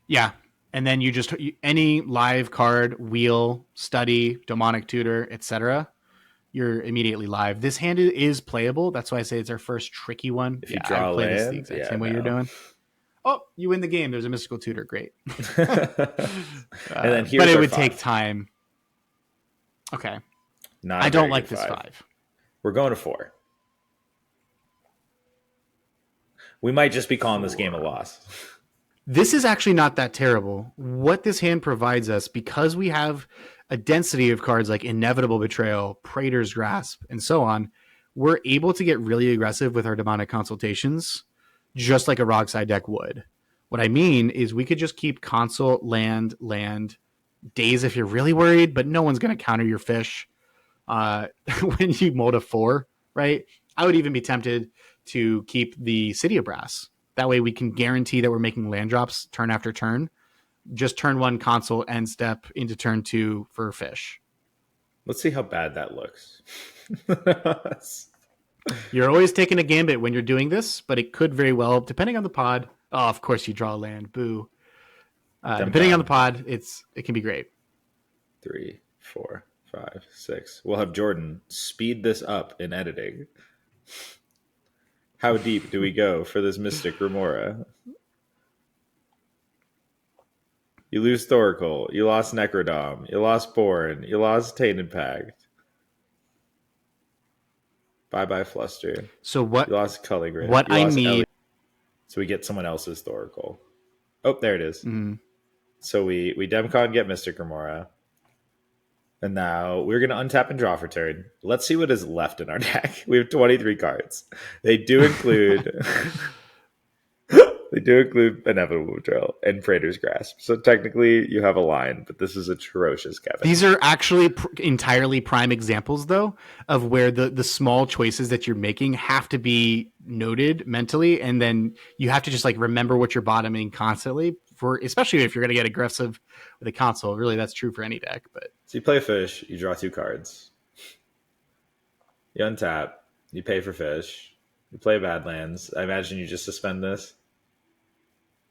Yeah. And then you just, any live card, wheel, study, demonic tutor, etc., you're immediately live. This hand is playable. That's why I say it's our first tricky one. If you draw a land, the exact same way you're doing. Oh, you win the game. There's a mystical tutor. Great. And then here's but it would 5. take time. Okay. I don't like this 5. We're going to 4. We might just be calling this game a loss. This is actually not that terrible. What this hand provides us, because we have a density of cards like Inevitable Betrayal, Praetor's Grasp, and so on, we're able to get really aggressive with our Demonic Consultations, just like a Rockside deck would. What I mean is we could just keep consult, land, Daze if you're really worried, but no one's going to counter your fish when you mold a 4, right? I would even be tempted to keep the City of Brass. That way we can guarantee that we're making land drops turn after turn. Just turn 1 console, end step into turn 2 for fish. Let's see how bad that looks. You're always taking a gambit when you're doing this, but it could very well, depending on the pod. Oh, of course you draw land. Boo. Depending on the pod, it can be great. 3, 4, 5, 6. We'll have Jordan speed this up in editing. How deep do we go for this Mystic Remora? You lose Thoracle. You lost Necrodom. You lost Born. You lost Tainted Pact. Bye-bye Fluster. So what? You lost Culligrid. What I need... Ellie. So we get someone else's Thoracle. Oh, there it is. Mm. So we Demcon get Mystic Remora. And now we're going to untap and draw for turn. Let's see what is left in our deck. We have 23 cards. They do include Inevitable Betrayal and Praetor's Grasp. So technically you have a line, but this is atrocious, Kevin. These are actually entirely prime examples, though, of where the small choices that you're making have to be noted mentally, and then you have to just like remember what you're bottoming constantly. For especially if you're going to get aggressive with a console. Really, that's true for any deck. But so you play a fish, you draw 2 cards. You untap, you pay for fish, you play Badlands. I imagine you just suspend this.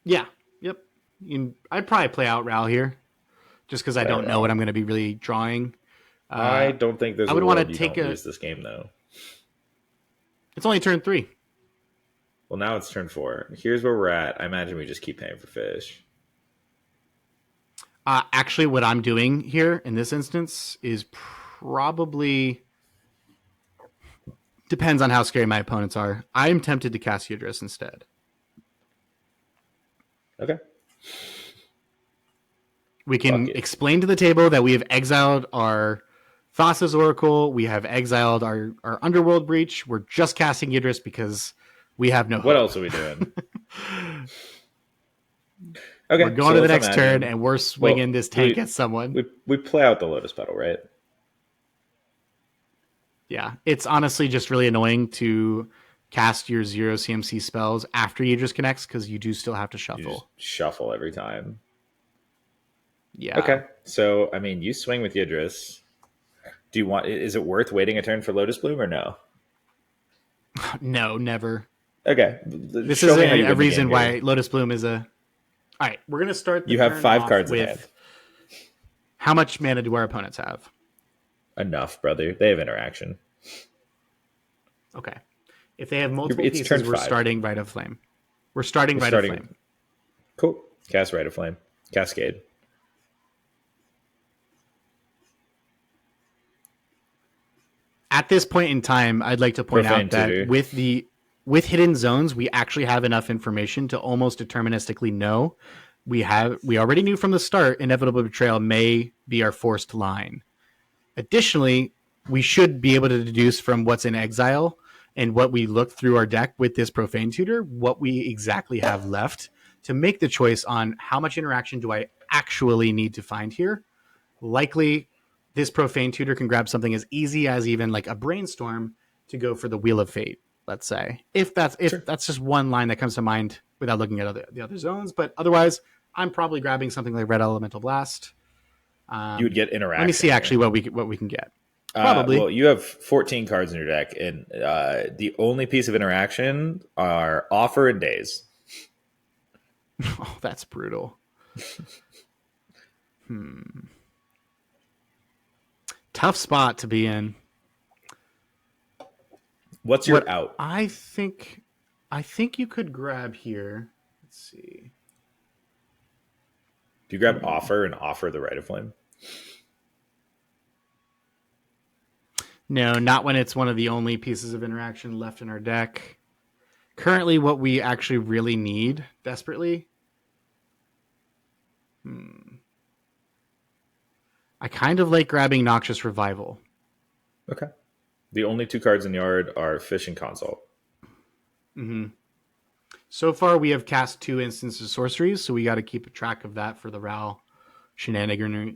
Yeah. Yep. I'd probably play out Ral here, just because I don't know what I'm going to be really drawing. I don't think there's. I would want to take lose this game though. It's only turn 3. Well, now it's turn 4. Here's where we're at. I imagine we just keep paying for fish. Actually, what I'm doing here in this instance is probably Depends on how scary my opponents are. I am tempted to cast Yidris instead. Okay. We can explain to the table that we have exiled our Thassa's Oracle. We have exiled our Underworld Breach. We're just casting Yidris because we have no hope. What else are we doing? Okay, we're going to the next turn, and we're swinging this tank at someone. We play out the Lotus Petal, right? Yeah, it's honestly just really annoying to cast your 0 CMC spells after Yidris connects because you do still have to shuffle. Shuffle every time. Yeah. Okay, so I mean, you swing with Yidris. Do you want? Is it worth waiting a turn for Lotus Bloom or no? No, never. Okay, this is a reason why Lotus Bloom is a. All right, we're gonna start. You have 5 cards in hand. How much mana do our opponents have? Enough, brother. They have interaction. Okay. If they have multiple pieces, we're starting Rite of Flame. We're starting Rite of Flame. Cool. Cast Rite of Flame. Cascade. At this point in time, I'd like to point out that with hidden zones, we actually have enough information to almost deterministically know. We already knew from the start Inevitable Betrayal may be our forced line. Additionally, we should be able to deduce from what's in exile and what we look through our deck with this Profane Tutor, what we exactly have left to make the choice on how much interaction do I actually need to find here. Likely, this Profane Tutor can grab something as easy as even like a Brainstorm to go for the Wheel of Fate, let's say. If that's just one line that comes to mind without looking at the other zones. But otherwise, I'm probably grabbing something like Red Elemental Blast. You would get interaction. Let me see actually what we can get. Probably. Well, you have 14 cards in your deck, and the only piece of interaction are Offer and Daze. Oh, that's brutal. Tough spot to be in. What's your out? I think you could grab here. Let's see. Do you grab Offer and offer the Rite of Flame? No, not when it's one of the only pieces of interaction left in our deck. Currently, what we actually really need desperately. I kind of like grabbing Noxious Revival. Okay. The only 2 cards in the yard are Fish and Consult. Mm-hmm. So far, we have cast 2 instances of sorceries, so we got to keep a track of that for the Ral shenaniganery.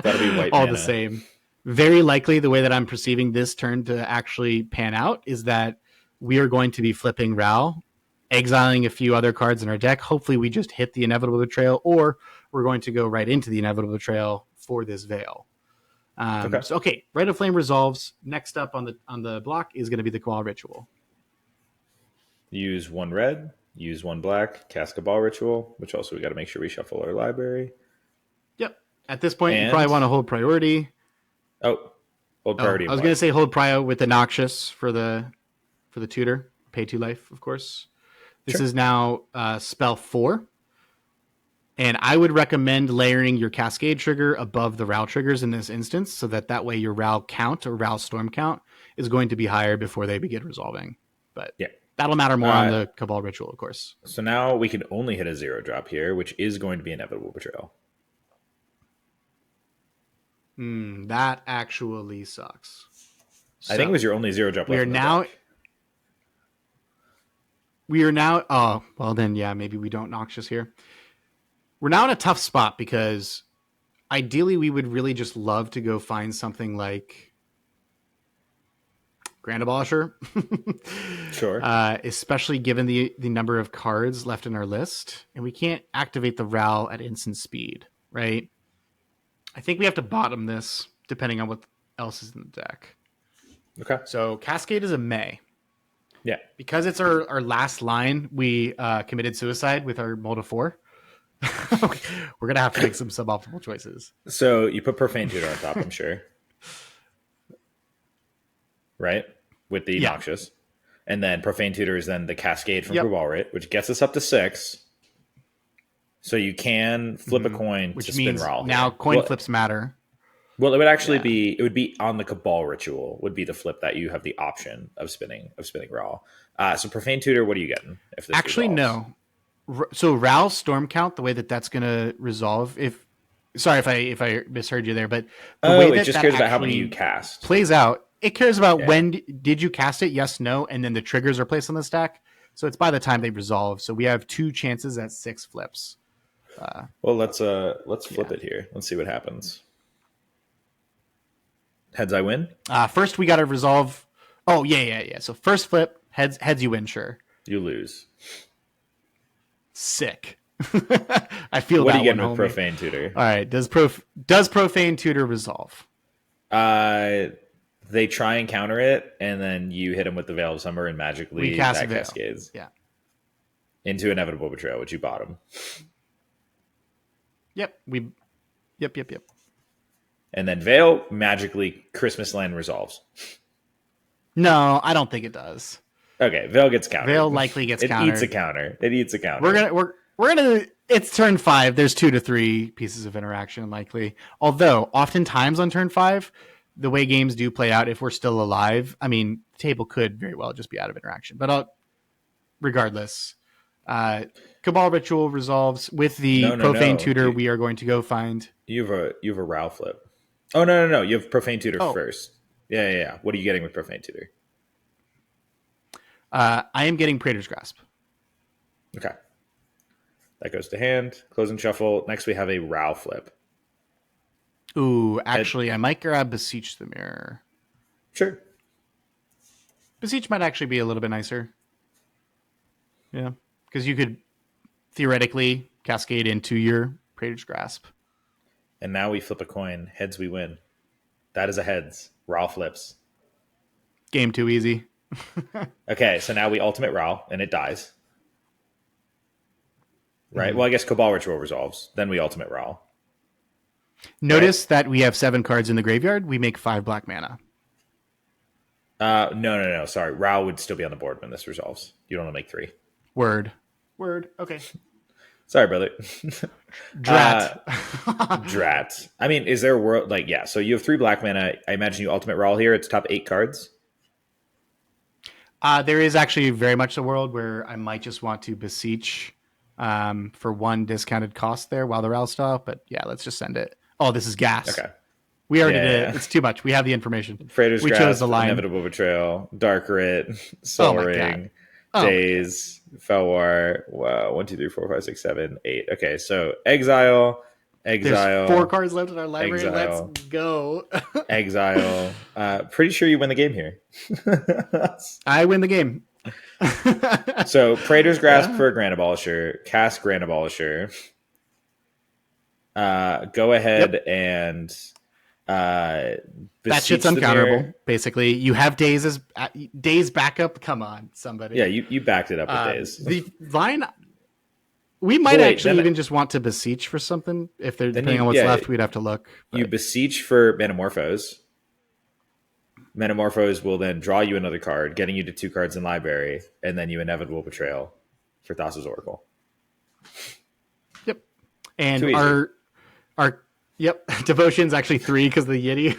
That'll be white all mana. The same. Very likely, the way that I'm perceiving this turn to actually pan out is that we are going to be flipping Ral, exiling a few other cards in our deck. Hopefully, we just hit the Inevitable Betrayal, or we're going to go right into the Inevitable Betrayal for this Veil. Okay. Rite of Flame resolves. Next up on the block is going to be the Cabal Ritual. Use 1 red, use 1 black, cast Cabal Ritual, which also we got to make sure we shuffle our library. Yep. At this point, you probably want to hold priority. Hold priority. I was going to say hold prio with the Noxious for the tutor. Pay 2 life, of course. This is now spell 4. And I would recommend layering your Cascade trigger above the Ral triggers in this instance so that way your Ral count or Ral storm count is going to be higher before they begin resolving. But that'll matter more on the Cabal Ritual, of course. So now we can only hit a 0 drop here, which is going to be Inevitable Betrayal. That actually sucks. I think it was your only 0 drop. We are now. Oh, well then, yeah, maybe we don't Noxious here. We're now in a tough spot because ideally we would really just love to go find something like Grand Abolisher. Sure. Especially given the number of cards left in our list. And we can't activate the Ral at instant speed, right? I think we have to bottom this depending on what else is in the deck. Okay. So Cascade is a May. Yeah. Because it's our last line, we committed suicide with our Mold of 4. We're going to have to make some suboptimal choices. So you put Profane Tutor on top, I'm sure. Right? With the Noxious. And then Profane Tutor is then the Cascade from Cabal, which gets us up to 6. So you can flip a coin which to means spin Ral. Now coin flips matter. Well, it would actually be, it would be on the Cabal Ritual would be the flip that you have the option of spinning Raw. So Profane Tutor, what are you getting if this Actually, resolves? no. So Ral's Storm Count, the way that that's going to resolve, if sorry if I misheard you there, but the way It that just that cares about how many you actually cast. plays out, it cares about Yeah. when did you cast it, yes, no, and then the triggers are placed on the stack. So it's by the time they resolve. So we have 2 chances at 6 flips. Well, let's flip it here. Let's see what happens. Heads, I win. First, we got to resolve. Oh yeah. So first flip, heads you win, sure. You lose. Sick. I feel What that are you getting one, with homie. Profane Tutor? All right. Does Profane Tutor resolve? They try and counter it, and then you hit them with the Veil of Summer, and magically We cast that a Veil. cascades Yeah. into Inevitable Betrayal, which you bottom. Yep. Yep. And then Veil magically Christmas Land resolves. No, I don't think it does. Okay, Veil gets countered. Veil likely gets it countered. eats a counter. It eats a counter. We're gonna. It's turn 5. There's 2 to 3 pieces of interaction likely. Although oftentimes on turn 5, the way games do play out, if we're still alive, I mean, table could very well just be out of interaction. But regardless, Cabal Ritual resolves with the Profane Tutor. We are going to go find. You have a Rao flip. Oh no! You have Profane Tutor first. Yeah. What are you getting with Profane Tutor? I am getting Praetor's Grasp. Okay. That goes to hand. Close and shuffle. Next, we have a Rao flip. Ooh, actually, I might grab Beseech the Mirror. Sure. Beseech might actually be a little bit nicer. Yeah. Because you could theoretically cascade into your Praetor's Grasp. And now we flip a coin. Heads, we win. That is a heads. Rao flips. Game too easy. Okay, so now we ultimate Rao, and it dies. Right? Well, I guess Cabal Ritual resolves. Then we ultimate Rao. Notice that we have 7 cards in the graveyard. We make 5 black mana. No. Sorry. Rao would still be on the board when this resolves. You don't want to make 3. Word. Okay. Sorry, brother. Drat. Drat. I mean, is there a world so you have 3 black mana. I imagine you ultimate Rao here. It's top 8 cards. There is actually very much a world where I might just want to beseech for 1 discounted cost there while the Rao still. But yeah, let's just send it. Oh, this is gas. Okay. We already did it. It's too much. We have the information. Praetor's We Grasp, chose the line. Inevitable Betrayal, Dark Writ, Soul Ring, Daze, Felwar. Wow, 1, 2, 3, 4, 5, 6, 7, 8. Okay, so Exile. There's 4 cards left in our library. Exile. Let's go. Exile. Pretty sure you win the game here. I win the game. So Praetor's Grasp for a Grand Abolisher, cast Grand Abolisher. Go ahead and that shit's uncounterable. Basically, you have days backup. Come on, somebody. Yeah, you backed it up with days. The line. We might actually even just want to beseech for something. If they're depending on what's left, we'd have to look. But. You beseech for Metamorphose. Metamorphose will then draw you another card, getting you to 2 cards in library, and then you Inevitable Betrayal for Thassa's Oracle. Yep. And our devotion's actually 3 because of the Yiddy.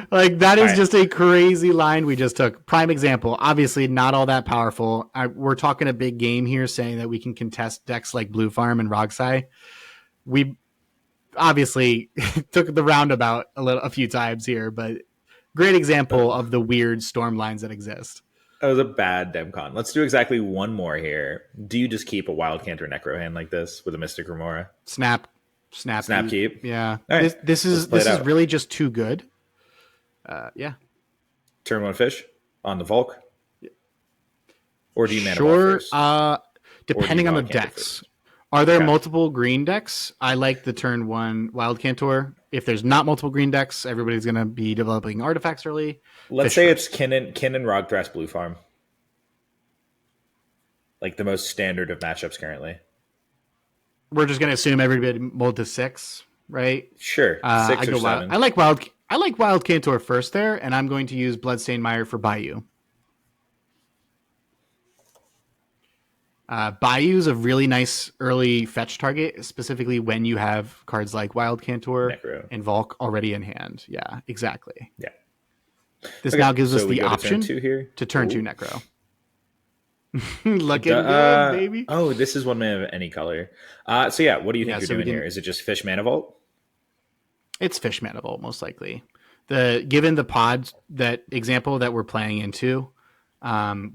That is just a crazy line we just took. Prime example, obviously not all that powerful. We're talking a big game here saying that we can contest decks like Blue Farm and Rogsai. We obviously took the roundabout a few times here, but great example of the weird storm lines that exist. That was a bad DemCon. Let's do exactly one more here. Do you just keep a Wild Canter Necro hand like this with a Mystic Remora? Snap keep. Yeah. Right. This is really just too good. Yeah. Turn 1 fish on the Volk. Or do you mana first? Sure. Depending on the decks. Are there multiple green decks? I like the turn 1 Wild Cantor. If there's not multiple green decks, everybody's going to be developing artifacts early. Let's say it's Kin and Rogdrass Blue Farm. Like the most standard of matchups currently. We're just going to assume everybody mulled to 6, right? Sure. 6 or 7. I like Wild Cantor first there, and I'm going to use Bloodstained Mire for Bayou. Bayou's a really nice early fetch target, specifically when you have cards like Wild Cantor Necro. and Volk already in hand. Yeah, exactly. Yeah. This now gives us so we the go option to turn 2 here. to turn 2 Ooh. Necro. Looking good, baby. Oh, this is one mana of any color. So yeah, what do you think you're doing here? Is it just Fish Mana Vault? It's Fish Mana Vault, most likely. Given the pods that example that we're playing into,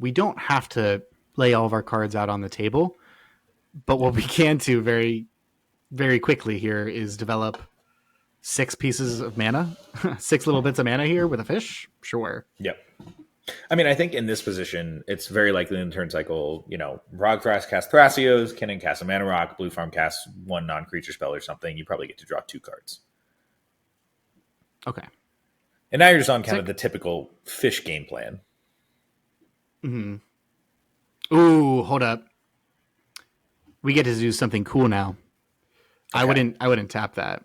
we don't have to lay all of our cards out on the table. But what we can do very, very quickly here is develop 6 pieces of mana, 6 little bits of mana here with a fish. Sure. Yep. I mean, I think in this position, it's very likely in the turn cycle, VarrakS casts Thrasios, Kinnan casts a Mana Rock, Blue Farm casts 1 non-creature spell or something. You probably get to draw 2 cards. Okay. And now you're just on kind of the typical fish game plan. Mm-hmm. Ooh, hold up. We get to do something cool now. Okay. I wouldn't tap that.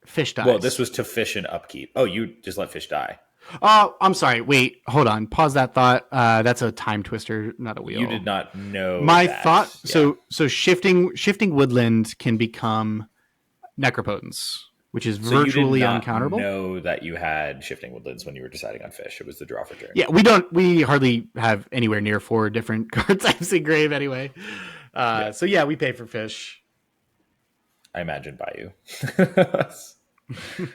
Fish dies. Well, this was to fish and upkeep. Oh, you just let fish die. Oh, I'm sorry. Wait, hold on. Pause that thought. That's a time twister, not a wheel. You did not know my that. Thought. Yeah. So shifting woodland can become Necropotence, which is virtually uncounterable. Know that you had shifting woodlands when you were deciding on fish. It was the draw for turn. Yeah, we hardly have anywhere near 4 different card types in grave anyway. So yeah, we pay for fish. I imagine Bayou.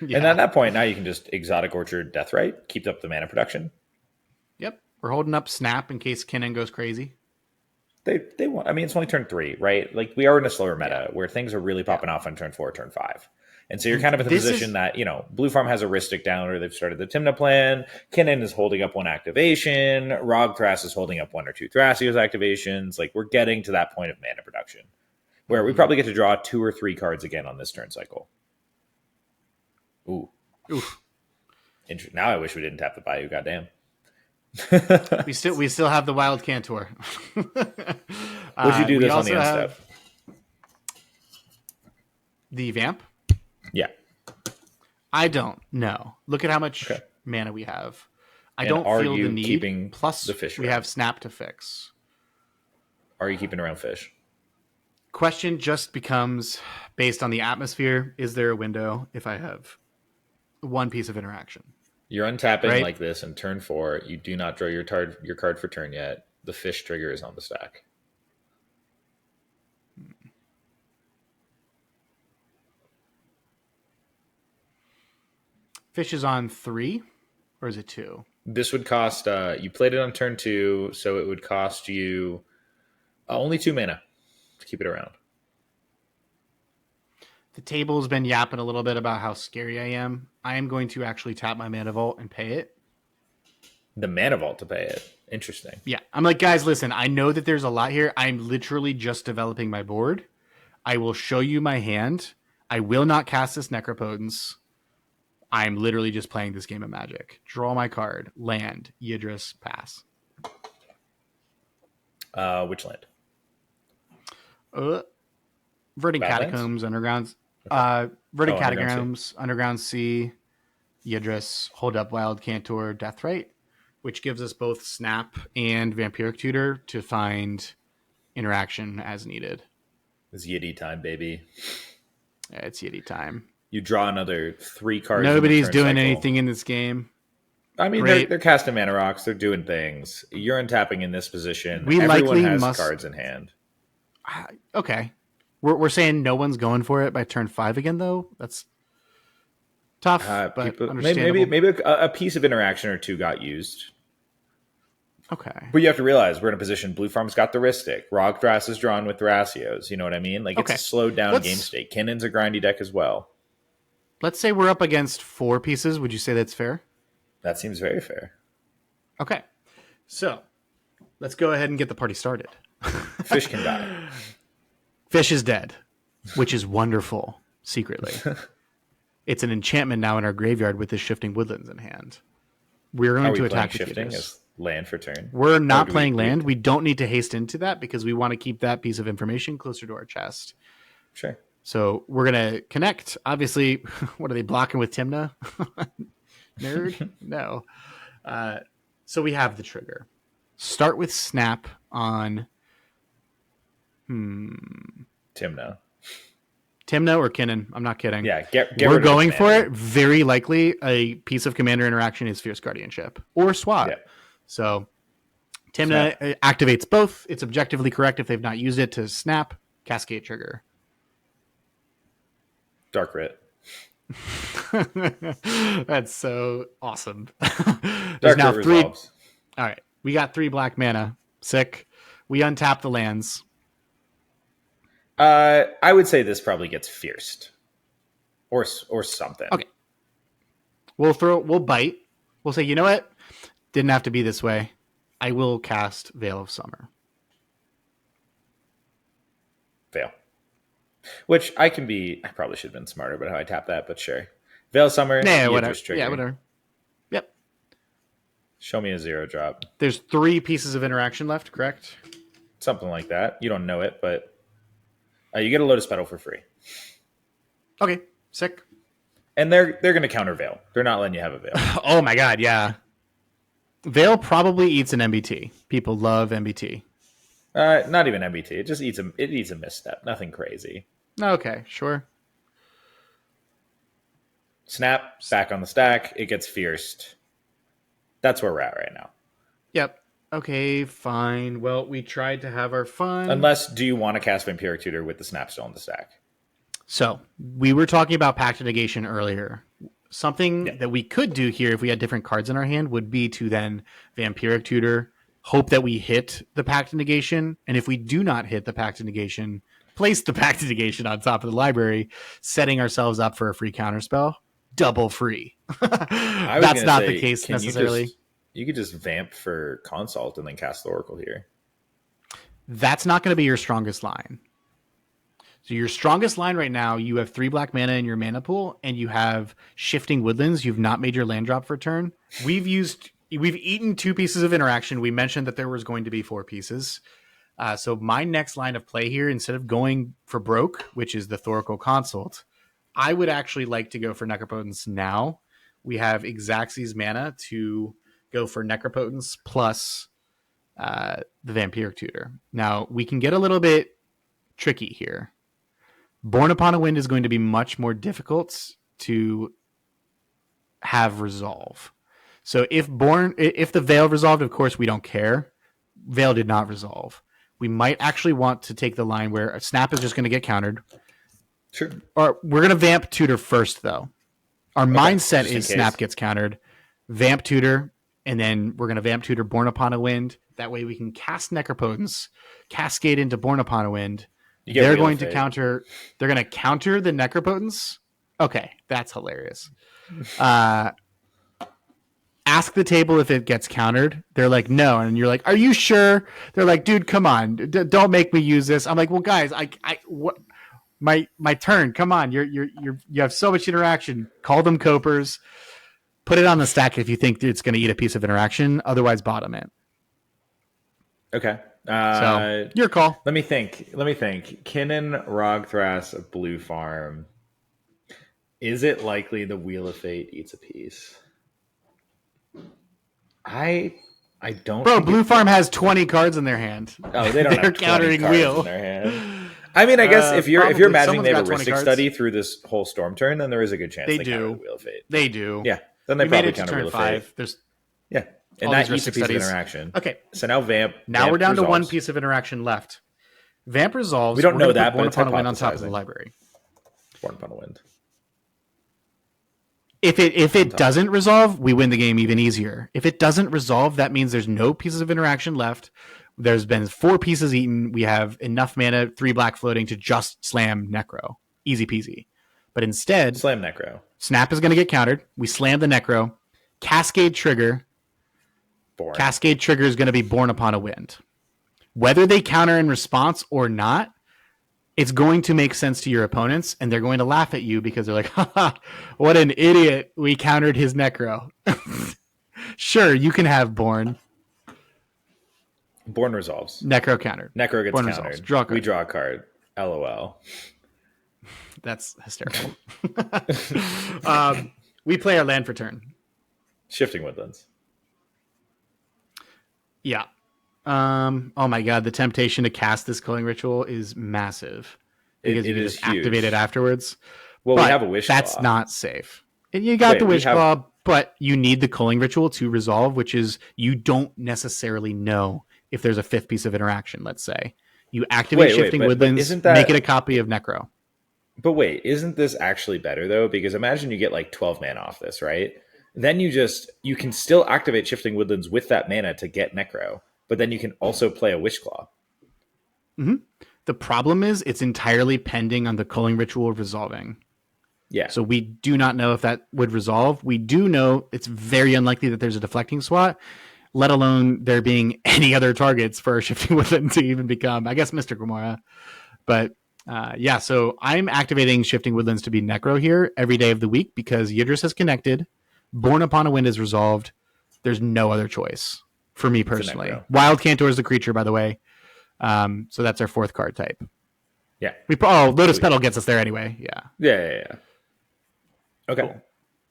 Yeah. And at that point, now you can just Exotic Orchard Deathrite, keep up the mana production. Yep, we're holding up Snap in case Kinnan goes crazy. They want. I mean, it's only turn 3, right? Like we are in a slower meta where things are really popping off on turn 4, turn 5. And so you're kind of in the position that, Blue Farm has a Ristic down, or they've started the Tymna plan. Kinnan is holding up 1 activation. Rogthras is holding up 1 or 2 Thrasios activations. Like we're getting to that point of mana production where we probably get to draw 2 or 3 cards again on this turn cycle. Ooh. Now I wish we didn't tap the Bayou. Goddamn. we still have the Wild Cantor. Would you do this on the end step? The Vamp? Yeah. I don't know. Look at how much mana we have. I don't feel the need. Keeping Plus, the fish we have Snap to fix. Are you keeping around fish? Question just becomes, based on the atmosphere, is there a window if I have 1 piece of interaction? You're untapping like this in turn 4. You do not draw your card for turn yet. The fish trigger is on the stack. Fish is on 3, or is it 2? This would cost, you played it on turn 2, so it would cost you only 2 mana to keep it around. The table's been yapping a little bit about how scary I am. I am going to actually tap my Mana Vault and pay it. The Mana Vault to pay it. Interesting. Yeah. I'm like, guys, listen, I know that there's a lot here. I'm literally just developing my board. I will show you my hand. I will not cast this Necropotence. I'm literally just playing this game of Magic. Draw my card. Land. Yidris. Pass. Which land? Verdant Catacombs, Underground. Verdant Catacombs, Underground Sea, Yidris, Hold Up Wild Cantor, Deathrite, which gives us both Snap and Vampiric Tutor to find interaction as needed. It's Yiddy time, baby. Yeah, it's Yiddy time. You draw another 3 cards. Nobody's doing anything in this game. I mean, they're casting Mana Rocks. They're doing things. You're untapping in this position. We Everyone likely has cards in hand. Okay. We're saying no one's going for it by turn 5 again, though. That's tough, but understandable. Maybe a piece of interaction or 2 got used. Okay. But you have to realize we're in a position. Blue Farm's got the Ristic. Rogthras is drawn with Thrasios. You know what I mean? Like it's a slowed down game state. Kinnan's a grindy deck as well. Let's say we're up against 4 pieces. Would you say that's fair? That seems very fair. Okay. So let's go ahead and get the party started. Fish can die. Fish is dead, which is wonderful, secretly. It's an enchantment now in our graveyard with this Shifting Woodlands in hand. We're going to attack with shifting as land for turn. We're not playing land. We don't need to haste into that because we want to keep that piece of information closer to our chest. Sure. So we're going to connect. Obviously, what are they blocking with Tymna? Nerd? No. So we have the trigger. Start with Snap on Timno. Timno or Kinnan? I'm not kidding. Yeah, get We're rid going of for it. Very likely a piece of commander interaction is Fierce Guardianship or SWAT. Yeah. So Timna activates both. It's objectively correct if they've not used it to snap. Cascade trigger. Dark Writ. That's so awesome. Dark now Writ three. resolves. All right. We got 3 black mana. Sick. We untap the lands. I would say this probably gets fierced. Or something. Okay. We'll bite. We'll say, you know what? Didn't have to be this way. I will cast Veil of Summer. Veil. Which I probably should have been smarter about how I tap that, but sure. Veil of Summer. Yeah, whatever. Trigger. Yeah, whatever. Yep. Show me a 0 drop. There's 3 pieces of interaction left, correct? Something like that. You don't know it, but you get a Lotus Petal for free. Okay, sick. And they're going to counter Veil. They're not letting you have a Veil. Oh my god, yeah. Veil probably eats an MBT. People love MBT. Not even MBT. It just eats a misstep. Nothing crazy. Okay, sure. Snap, back on the stack. It gets fierced. That's where we're at right now. Yep. Okay, fine. Well, we tried to have our fun. Unless, do you want to cast Vampiric Tutor with the Snap still on the stack? So, we were talking about Pact of Negation earlier. Something that we could do here if we had different cards in our hand would be to then Vampiric Tutor, hope that we hit the Pact of Negation, and if we do not hit the Pact of Negation, place the Pact of Negation on top of the library, setting ourselves up for a free counterspell. Double free. That's not the case necessarily. You could just vamp for Consult and then cast the Oracle here. That's not going to be your strongest line. So your strongest line right now, you have 3 black mana in your mana pool, and you have Shifting Woodlands. You've not made your land drop for turn. We've eaten 2 pieces of interaction. We mentioned that there was going to be 4 pieces. So my next line of play here, instead of going for broke, which is the Thoracle Consult, I would actually like to go for Necropotence now. We have Xaxes mana to go for Necropotence plus the Vampiric Tutor. Now, we can get a little bit tricky here. Born Upon a Wind is going to be much more difficult to have resolve. So if the Veil resolved, of course, we don't care. Veil did not resolve. We might actually want to take the line where a Snap is just going to get countered. Sure. Or we're going to Vamp Tutor first, though. Our mindset is Snap gets countered, Vamp Tutor, and then we're going to Vamp Tutor Born Upon a Wind. That way we can cast Necropotence, Cascade into Born Upon a Wind. They're going to counter the Necropotence. Okay, that's hilarious. Ask the table if it gets countered. They're like, no. And you're like, are you sure? They're like, dude, come on. Don't make me use this. I'm like, well, guys, what? My turn. Come on. You have so much interaction. Call them copers. Put it on the stack if you think it's going to eat a piece of interaction. Otherwise, bottom it. Okay. So your call. Let me think. Kinnan, Rogthras, Blue Farm. Is it likely the Wheel of Fate eats a piece? I don't. Bro, Blue Farm has 20 cards in their hand. Oh, they don't have 20 countering cards Wheel in their hand. I mean, I guess if you're imagining they have a Rhystic Study through this whole Storm turn, then there is a good chance they counter the Wheel of Fate. They do. Yeah. Then they probably counter Wheel of Fate. Yeah. And that eats a piece of interaction. Okay. So now Vamp. Now we're down to 1 piece of interaction left. Vamp resolves. We don't know that, but Born it's Upon a Wind on top of the library. Born Upon a Wind. If it doesn't resolve, we win the game even easier. If it doesn't resolve, that means there's no pieces of interaction left. There's been 4 pieces eaten. We have enough mana, 3 black floating to just slam Necro. Easy peasy. But instead, slam Necro. Snap is going to get countered. We slam the Necro. Cascade trigger. Cascade trigger is going to be Born Upon a Wind. Whether they counter in response or not, it's going to make sense to your opponents, and they're going to laugh at you because they're like, haha, what an idiot. We countered his Necro. Sure, you can have Born. Born resolves. Necro countered. Necro gets Born countered. Draw we draw a card. LOL. That's hysterical. We play our land for turn. Shifting Woodlands. Yeah. Oh my god, the temptation to cast this Culling Ritual is massive because you can is just activate it huge. afterwards. Well, we But have a Wish that's Claw. not safe. And you got Wait, the we Wish have Claw, but you need the Culling Ritual to resolve, which is you don't necessarily know if there's a fifth piece of interaction, let's say. You activate Shifting but Woodlands, isn't make it a that copy of Necro. but wait, isn't this actually better though? Because imagine you get like 12 mana off this, right? Then you can still activate Shifting Woodlands with that mana to get Necro, but then you can also play a Wish Claw. Mm-hmm. The problem is it's entirely pending on the Culling Ritual resolving. Yeah. So we do not know if that would resolve. We do know it's very unlikely that there's a deflecting swat, let alone there being any other targets for Shifting Woodland to even become, I guess, Mr. Gamora. But yeah, so I'm activating Shifting Woodlands to be Necro here every day of the week because Yidris has connected, Born Upon a Wind is resolved. There's no other choice for me personally. Wild Cantor is the creature, by the way. So that's our fourth card type. Yeah. Lotus Petal gets us there anyway. Yeah. Yeah. Okay. Cool.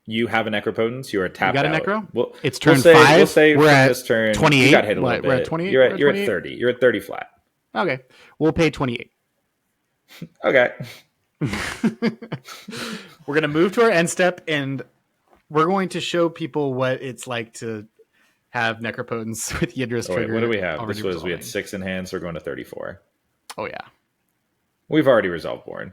You have a Necropotence. You are tapped out. You got a Necro? Well, it's turn 5. We'll say we're from at this turn, 28. You got hit a little bit. We're at 28. You're at 30. You're at 30 flat. Okay. We'll pay 28. Okay. We're going to move to our end step, and we're going to show people what it's like to have Necropotence with Yidris trigger. What do we have? We had 6 in hand, so we're going to 34. Oh, yeah. We've already resolved Born.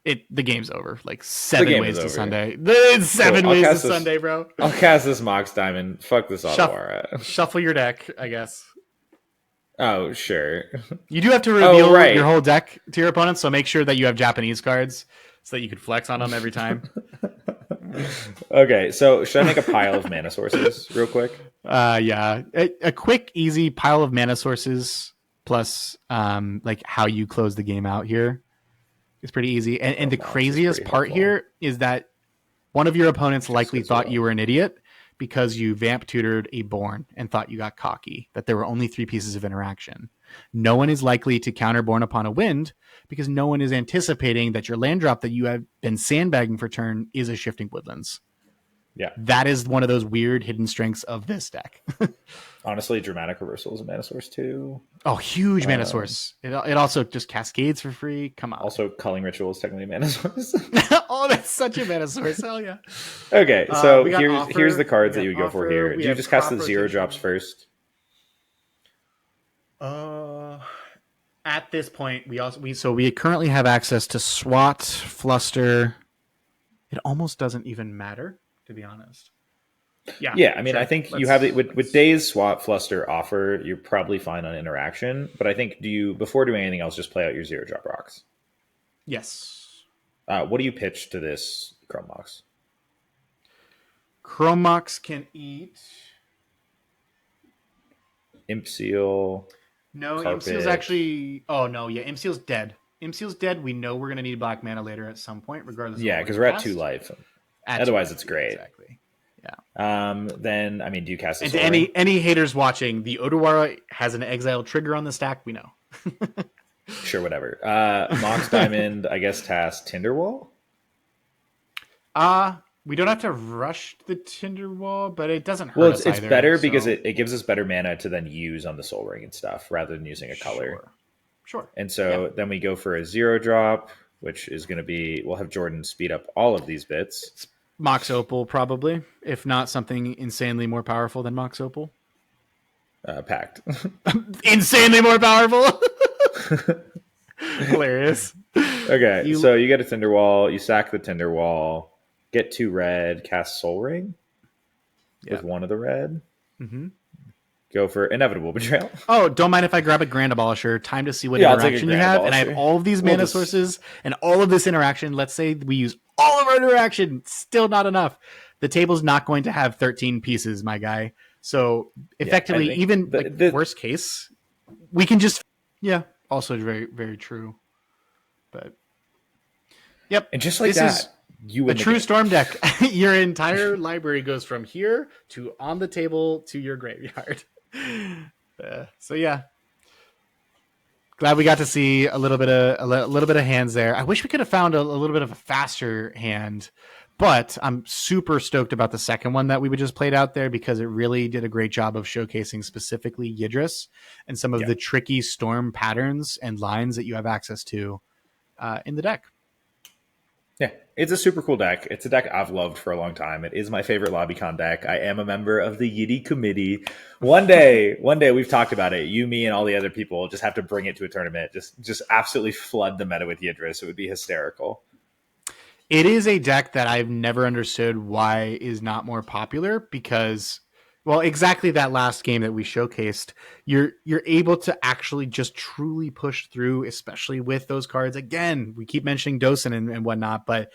The game's over. Like 7 ways to Sunday. Sunday, bro. I'll cast this Mox Diamond. Fuck this Otawara. Shuffle your deck, I guess. Oh, sure. You do have to reveal your whole deck to your opponent, so make sure that you have Japanese cards so that you could flex on them every time. Okay, so should I make a pile of mana sources real quick? Yeah. A quick, easy pile of mana sources plus like how you close the game out here. It's pretty easy. And the craziest part here is that one of your opponents likely thought you were an idiot because you vamp tutored a Born and thought you got cocky, that there were only 3 pieces of interaction. No one is likely to counter Born Upon a Wind because no one is anticipating that your land drop that you have been sandbagging for turn is a Shifting Woodlands. Yeah. That is one of those weird hidden strengths of this deck. Honestly, Dramatic Reversal is a mana source too. Oh, huge mana source. It also just cascades for free. Come on. Also, Culling Ritual is technically a mana source. Oh, that's such a mana source. Hell yeah. Okay, so here's the cards that you would go for here. Do you just cast the 0 drops first? At this point, we currently have access to SWAT, Fluster. It almost doesn't even matter, to be honest. Yeah. I mean, sure. I think you have it with Daze, SWAT, Fluster, Offer. You're probably fine on interaction, but I think before doing anything else, just play out your 0 drop rocks. Yes. What do you pitch to this Chrome Mox? Chrome Mox can eat Imp Seal. No, Imp Seal's actually. Oh no, yeah, Imp Seal's dead. Imp Seal's dead. We know we're gonna need black mana later at some point, regardless. Yeah, because we're at 2 life. Otherwise, it's great. Exactly. Yeah. Then, I mean, do you cast this? And any haters watching, the Otawara has an exile trigger on the stack. We know. Sure, whatever. Mox Diamond, I guess, task Tinderwall. We don't have to rush the Tinderwall, but it doesn't hurt us it's either, better because it gives us better mana to then use on the Soul Ring and stuff, rather than using a color. Sure. And so then we go for a 0 drop, which is going to be, we'll have Jordan speed up all of these bits. It's Mox Opal, probably, if not something insanely more powerful than Mox Opal. Pact. Insanely more powerful. Hilarious. Okay, so you get a Tinderwall, you sack the Tinderwall, get 2 red, cast Soul Ring with 1 of the red. Mm-hmm. Go for Inevitable Betrayal. Oh, don't mind if I grab a Grand Abolisher. Time to see what interaction you have. And I have all of these mana sources and all of this interaction. Let's say we use all of our interaction. Still not enough. The table's not going to have 13 pieces, my guy. So effectively, even worst case, we can just... Yeah, also very, very true. But, yep. And just like that, you win a true Storm deck. Your entire library goes from here to on the table to your graveyard. So yeah, glad we got to see a little bit of hands there. I wish we could have found a little bit of a faster hand, But I'm super stoked about the second one that we just played out there because it really did a great job of showcasing specifically Yidris and some of the tricky storm patterns and lines that you have access to in the deck. Yeah, it's a super cool deck. It's a deck I've loved for a long time. It is my favorite LobbyCon deck. I am a member of the Yiddy committee. One day we've talked about it. You, me, and all the other people just have to bring it to a tournament. Just absolutely flood the meta with Yidris. It would be hysterical. It is a deck that I've never understood why is not more popular because, well, exactly that last game that we showcased, you're able to actually just truly push through, especially with those cards. Again, we keep mentioning Dosen and whatnot, but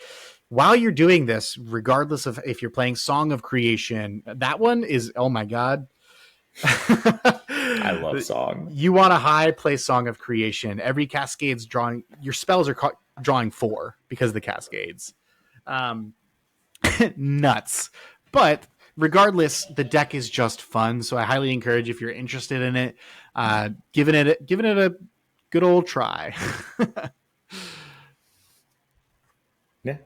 while you're doing this, regardless of if you're playing Song of Creation, that one is, oh my God. I love Song. You want a high play Song of Creation. Every Cascade's drawing, your spells are drawing 4 because of the Cascades. Nuts. But regardless, the deck is just fun. So I highly encourage, if you're interested in it, giving it a good old try. Yeah.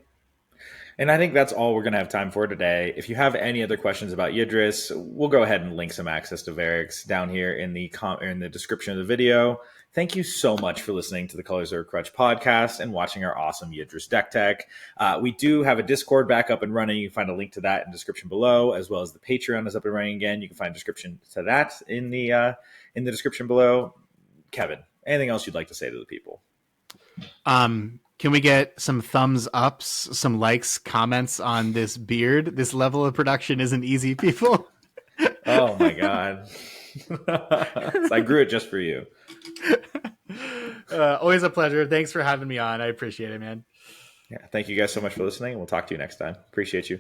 And I think that's all we're going to have time for today. If you have any other questions about Yidris, we'll go ahead and link some access to VarrakS down here in the description of the video. Thank you so much for listening to the Colors of Crutch podcast and watching our awesome Yidris deck tech. We do have a Discord back up and running. You can find a link to that in the description below, as well as the Patreon is up and running again. You can find a description to that in the description below. Kevin, anything else you'd like to say to the people? Can we get some thumbs ups, some likes, comments on this beard? This level of production isn't easy, people. Oh my God. I grew it just for you. Always a pleasure. Thanks for having me on. I appreciate it, man. Yeah. Thank you guys so much for listening. We'll talk to you next time. Appreciate you.